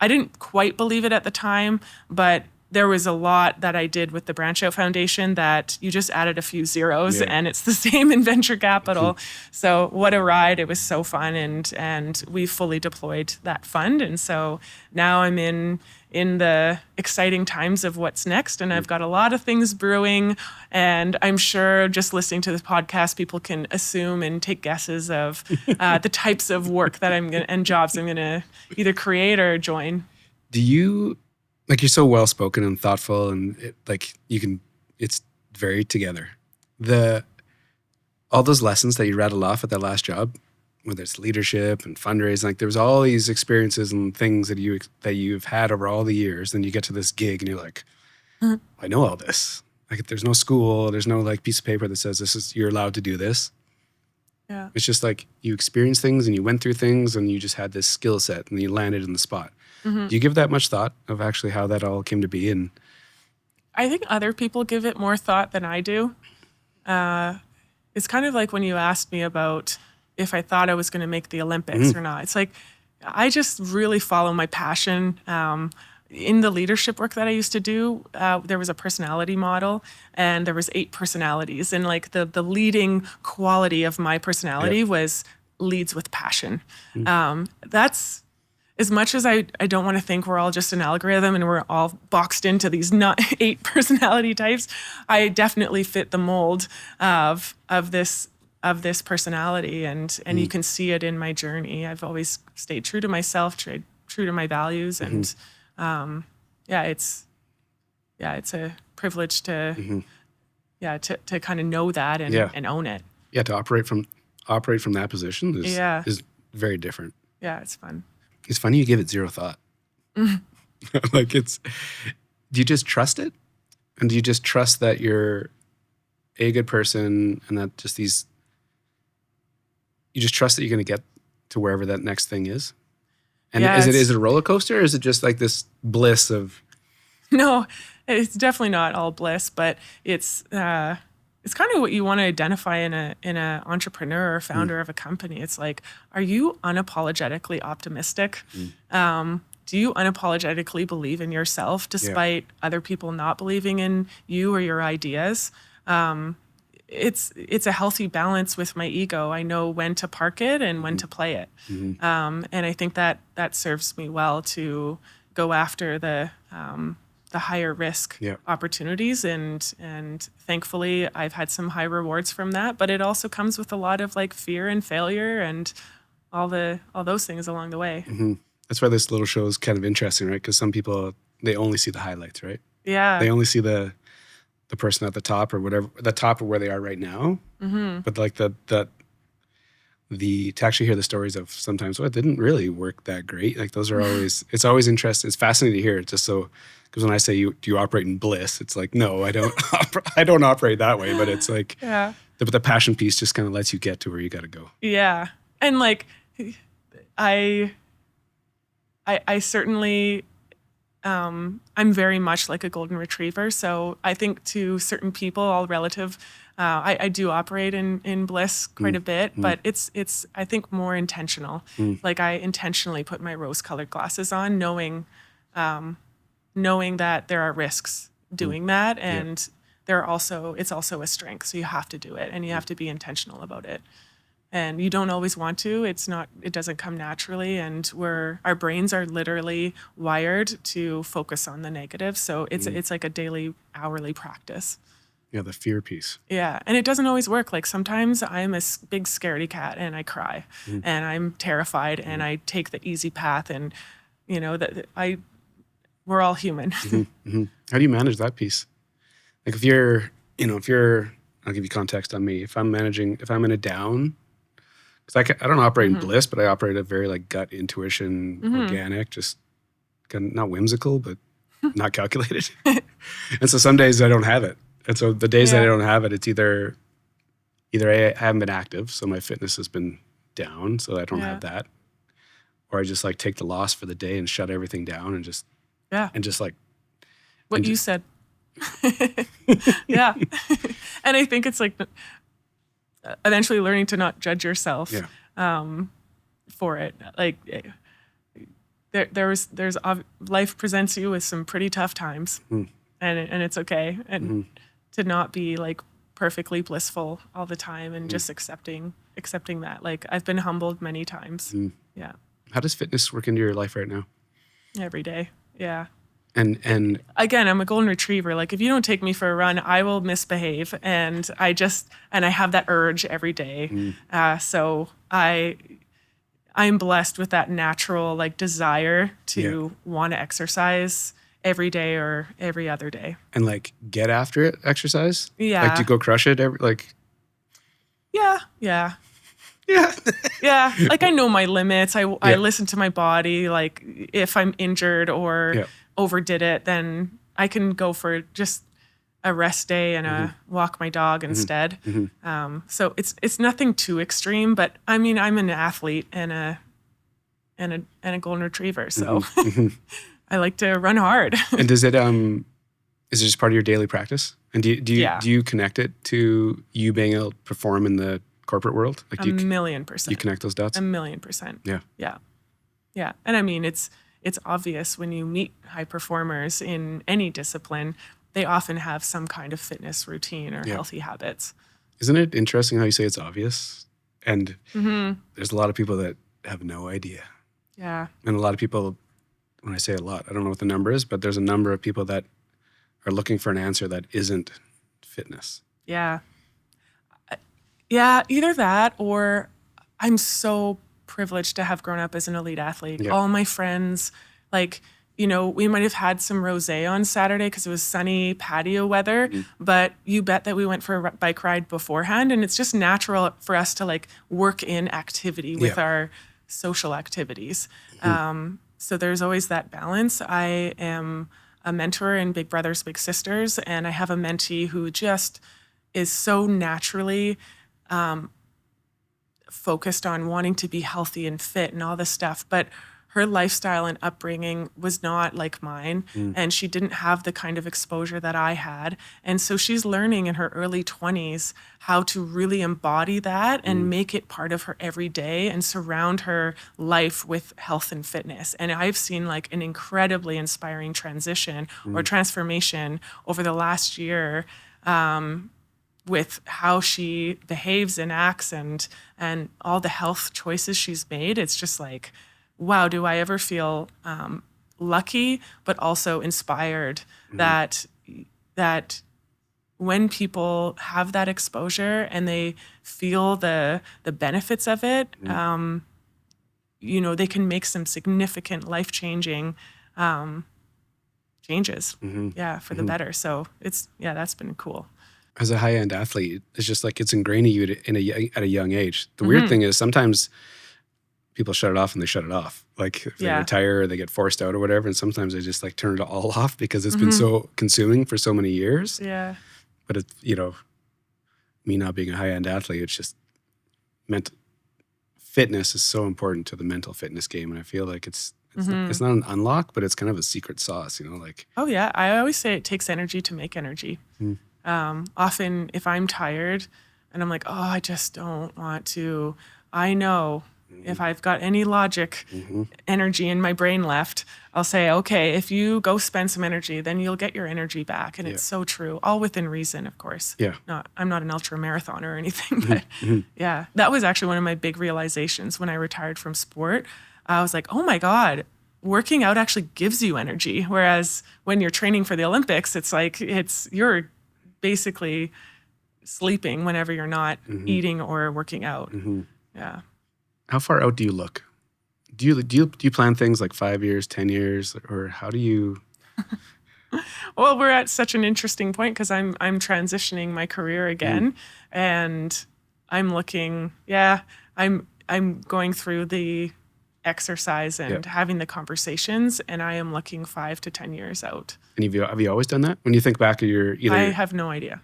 I didn't quite believe it at the time, but there was a lot that I did with the Branch Out Foundation that you just added a few zeros and it's the same in venture capital. So what a ride. It was so fun, and we fully deployed that fund. And so now I'm in the exciting times of what's next, and I've got a lot of things brewing, and I'm sure just listening to this podcast, people can assume and take guesses of the types of work that and jobs I'm gonna either create or join.
Do you, like, you're so well-spoken and thoughtful, and it's very together. All those lessons that you rattled off at that last job, whether it's leadership and fundraising, like there was all these experiences and things that you've had over all the years. Then you get to this gig and you're like, I know all this. Like, there's no school, there's no like piece of paper that says you're allowed to do this.
Yeah.
It's just like you experienced things and you went through things and you just had this skill set and you landed in the spot. Do you give that much thought of actually how that all came to be? And
I think other people give it more thought than I do. It's kind of like when you asked me about if I thought I was going to make the Olympics or not. It's like, I just really follow my passion. In the leadership work that I used to do, there was a personality model, and there was 8 personalities. And like the leading quality of my personality was leads with passion. That's, as much as I don't want to think we're all just an algorithm and we're all boxed into these 8 personality types, I definitely fit the mold of this personality, and you can see it in my journey. I've always stayed true to myself, true to my values, and it's a privilege to to kind of know that and own it.
Yeah, to operate from that position is very different.
Yeah, it's fun.
It's funny you give it zero thought. Like, do you just trust it? And do you just trust that you're a good person and that you just trust that you're going to get to wherever that next thing is? And is it a roller coaster, or is it just like this bliss of?
No, it's definitely not all bliss, but it's kind of what you want to identify in a entrepreneur or founder of a company. It's like, are you unapologetically optimistic? Do you unapologetically believe in yourself despite other people not believing in you or your ideas? It's a healthy balance with my ego. I know when to park it and when to play it. And I think that serves me well to go after the higher risk opportunities, and thankfully I've had some high rewards from that, but it also comes with a lot of like fear and failure and all those things along the way.
That's why this little show is kind of interesting, right? Because some people, they only see the highlights, right?
Yeah.
They only see the person at the top or whatever, the top of where they are right now. But like to actually hear the stories of sometimes, it didn't really work that great. Like those are always, it's always interesting. It's fascinating to hear it, just so, because when I say do you operate in bliss? It's like, no, I don't. I don't operate that way. But it's like, the passion piece just kind of lets you get to where you got to go.
Yeah, and like, I certainly, I'm very much like a golden retriever. So I think to certain people, all relative, I do operate in bliss quite a bit, but it's I think more intentional. Like, I intentionally put my rose-colored glasses on, knowing that there are risks doing that, and it's also a strength. So you have to do it, and you have to be intentional about it. And you don't always want to. It doesn't come naturally. And our brains are literally wired to focus on the negative. So it's like a daily, hourly practice.
Yeah, the fear piece.
Yeah. And it doesn't always work. Like sometimes I'm a big scaredy cat and I cry and I'm terrified and I take the easy path. And, we're all human.
How do you manage that piece? Like I'll give you context on me. If I'm in a down, because I don't operate in bliss, but I operate a very like gut intuition, organic, just kind of not whimsical, but not calculated. And so some days I don't have it. And so the days that I don't have it, it's either I haven't been active, so my fitness has been down, so I don't have that, or I just like take the loss for the day and shut everything down and just like
what you said. Yeah. And I think it's like eventually learning to not judge yourself for it. Like there's life presents you with some pretty tough times and it's okay. And to not be like perfectly blissful all the time and just accepting that. Like I've been humbled many times. Yeah.
How does fitness work into your life right now?
Every day. Yeah.
And
again, I'm a golden retriever. Like if you don't take me for a run, I will misbehave. And I have that urge every day. So I'm blessed with that natural like desire to want to exercise every day or every other day.
And like get after it, exercise?
Yeah.
Like to go crush it
Yeah. Yeah. Like I know my limits. I listen to my body. Like if I'm injured or overdid it, then I can go for just a rest day and walk my dog instead. So it's nothing too extreme, but I mean, I'm an athlete and a golden retriever. So I like to run hard.
And is it just part of your daily practice? And do you connect it to you being able to perform in the corporate world? Like
a million percent.
You connect those dots?
1,000,000%.
Yeah.
Yeah. And I mean, it's obvious when you meet high performers in any discipline, they often have some kind of fitness routine or healthy habits.
Isn't it interesting how you say it's obvious? And there's a lot of people that have no idea.
Yeah.
And a lot of people, when I say a lot, I don't know what the number is, but there's a number of people that are looking for an answer that isn't fitness.
Yeah. Yeah, either that or I'm so privileged to have grown up as an elite athlete.
Yeah.
All my friends, like, we might have had some rosé on Saturday because it was sunny patio weather, but you bet that we went for a bike ride beforehand. And it's just natural for us to like work in activity with our social activities. So there's always that balance. I am a mentor in Big Brothers Big Sisters, and I have a mentee who just is so naturally focused on wanting to be healthy and fit and all this stuff. But her lifestyle and upbringing was not like mine, and she didn't have the kind of exposure that I had. And so she's learning in her early 20s how to really embody that and make it part of her every day and surround her life with health and fitness. And I've seen like an incredibly inspiring transition or transformation over the last year with how she behaves and acts and all the health choices she's made. It's just like, wow, do I ever feel lucky, but also inspired that when people have that exposure and they feel the benefits of it, they can make some significant life-changing changes, for the better. So that's been cool.
As a high-end athlete, it's just like it's ingrained in you at a young age. The weird thing is sometimes people shut it off and they shut it off. Like if they retire or they get forced out or whatever, and sometimes they just like turn it all off because it's been so consuming for so many years.
Yeah.
But it's, me not being a high-end athlete, it's just fitness is so important to the mental fitness game. And I feel like it's not an unlock, but it's kind of a secret sauce, like.
Oh yeah. I always say it takes energy to make energy. Often if I'm tired and I'm like, oh, I just don't want to, I know If I've got any logic energy in my brain left, I'll say, okay, if you go spend some energy, then you'll get your energy back. And it's so true, all within reason, of course.
Yeah.
I'm not an ultra marathoner or anything, but yeah, that was actually one of my big realizations when I retired from sport. I was like, oh my God, working out actually gives you energy. Whereas when you're training for the Olympics, it's like you're basically sleeping whenever you're not eating or working out. Yeah.
How far out do you look? Do you plan things like 5 years, 10 years, or how do you?
Well, we're at such an interesting point because I'm transitioning my career again, and I'm looking. Yeah, I'm going through the exercise and having the conversations, and I am looking 5 to 10 years out.
And have you always done that? When you think back of your
I have no idea.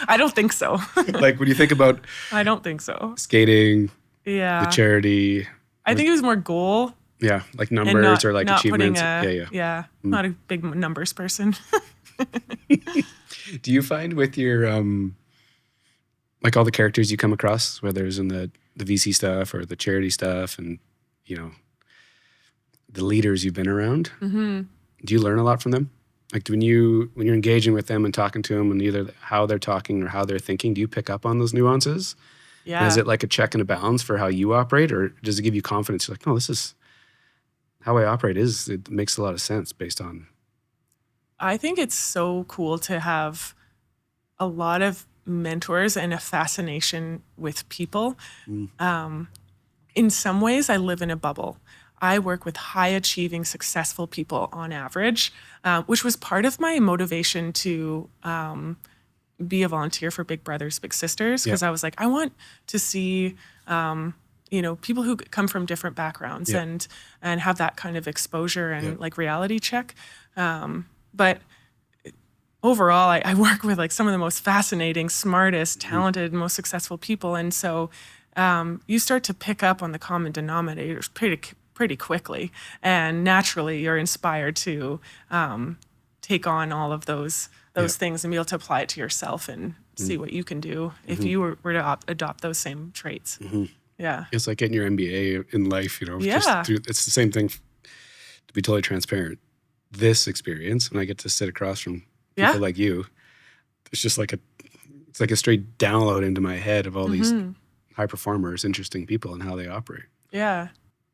I don't think so.
Like when you think about
I don't think so.
skating,
Yeah.
the charity.
I think it was more goal.
Yeah, like
And
numbers or like
not
achievements.
Yeah. Not a big numbers person.
Do you find with your like all the characters you come across, whether it's in the VC stuff or the charity stuff, and the leaders you've been around, do you learn a lot from them? Like when you're engaging with them and talking to them, and either how they're talking or how they're thinking, do you pick up on those nuances?
Yeah.
And is it like a check and a balance for how you operate, or does it give you confidence? You're like, no, this is how I operate. It makes a lot of sense based on.
I think it's so cool to have a lot of mentors and a fascination with people. In some ways, I live in a bubble. I work with high achieving, successful people on average, which was part of my motivation to be a volunteer for Big Brothers Big Sisters, because I was like, I want to see people who come from different backgrounds and have that kind of exposure and like reality check. But overall, I work with like some of the most fascinating, smartest, talented, most successful people, and so you start to pick up on the common denominators pretty quickly, and naturally you're inspired to take on all of those things and be able to apply it to yourself and see what you can do if you were to adopt those same traits. Yeah.
It's like getting your MBA in life,
Yeah.
It's the same thing, to be totally transparent. This experience, when I get to sit across from people like you, it's just like it's like a straight download into my head of all these high performers, interesting people and how they operate.
Yeah.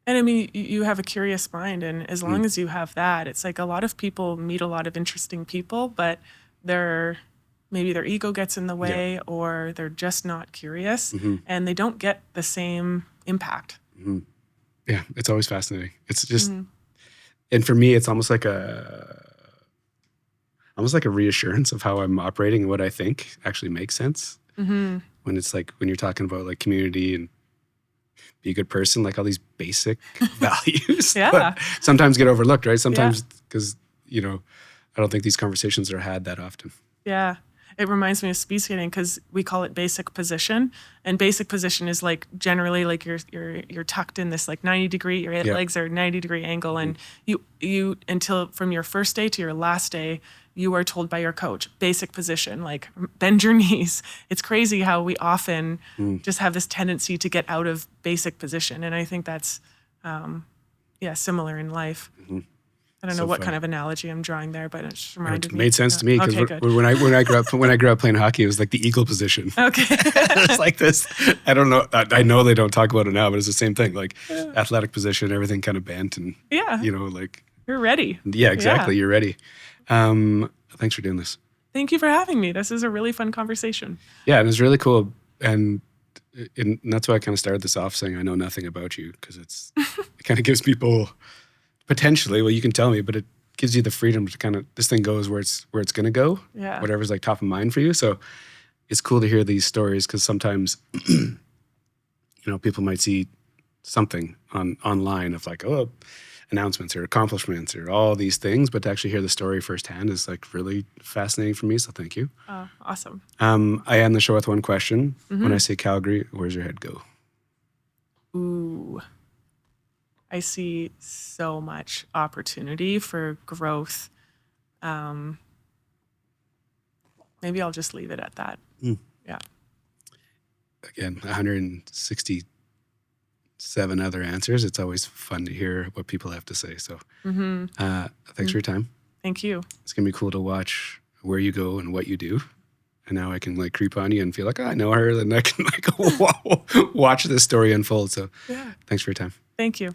And I mean, you have a curious mind, and as long as you have that, it's like a lot of people meet a lot of interesting people, but maybe their ego gets in the way, or they're just not curious, and they don't get the same impact.
Yeah, it's always fascinating. It's just, and for me, it's almost like a reassurance of how I'm operating and what I think actually makes sense. When it's like, when you're talking about like community and be a good person, like all these basic values that sometimes get overlooked, right? Sometimes because, I don't think these conversations are had that often.
Yeah. It reminds me of speed skating because we call it basic position, and basic position is like generally like you're tucked in this like 90 degree, your legs are 90-degree angle, and you until from your first day to your last day, you are told by your coach, basic position, like bend your knees. It's crazy how we often just have this tendency to get out of basic position, and I think that's similar in life. I don't know what kind of analogy I'm drawing there, but it just reminded me.
It made sense to me because when I grew up playing hockey, it was like the eagle position.
Okay.
It's like this. I don't know. I know they don't talk about it now, but it's the same thing. Like athletic position, everything kind of bent, and like
you're ready.
Yeah, exactly. You're ready. Thanks for doing this. Thank
you for having me. This is a really fun conversation.
Yeah, and it's really cool, and that's why I kind of started this off saying I know nothing about you, because it kind of gives people. Potentially, well, you can tell me, but it gives you the freedom to kind of, this thing goes where it's going to go, whatever's like top of mind for you. So it's cool to hear these stories, because sometimes, people might see something online of like, announcements or accomplishments or all these things, but to actually hear the story firsthand is like really fascinating for me. So thank you.
Oh, awesome.
I end the show with one question. When I say Calgary, where's your head go?
Ooh. I see so much opportunity for growth. Maybe I'll just leave it at that. Yeah.
Again, 160 7 other answers. It's always fun to hear what people have to say. So thanks for your time.
Thank you.
It's going to be cool to watch where you go and what you do. And now I can like creep on you and feel like, I know her. Then I can like watch this story unfold. So thanks for your time.
Thank you.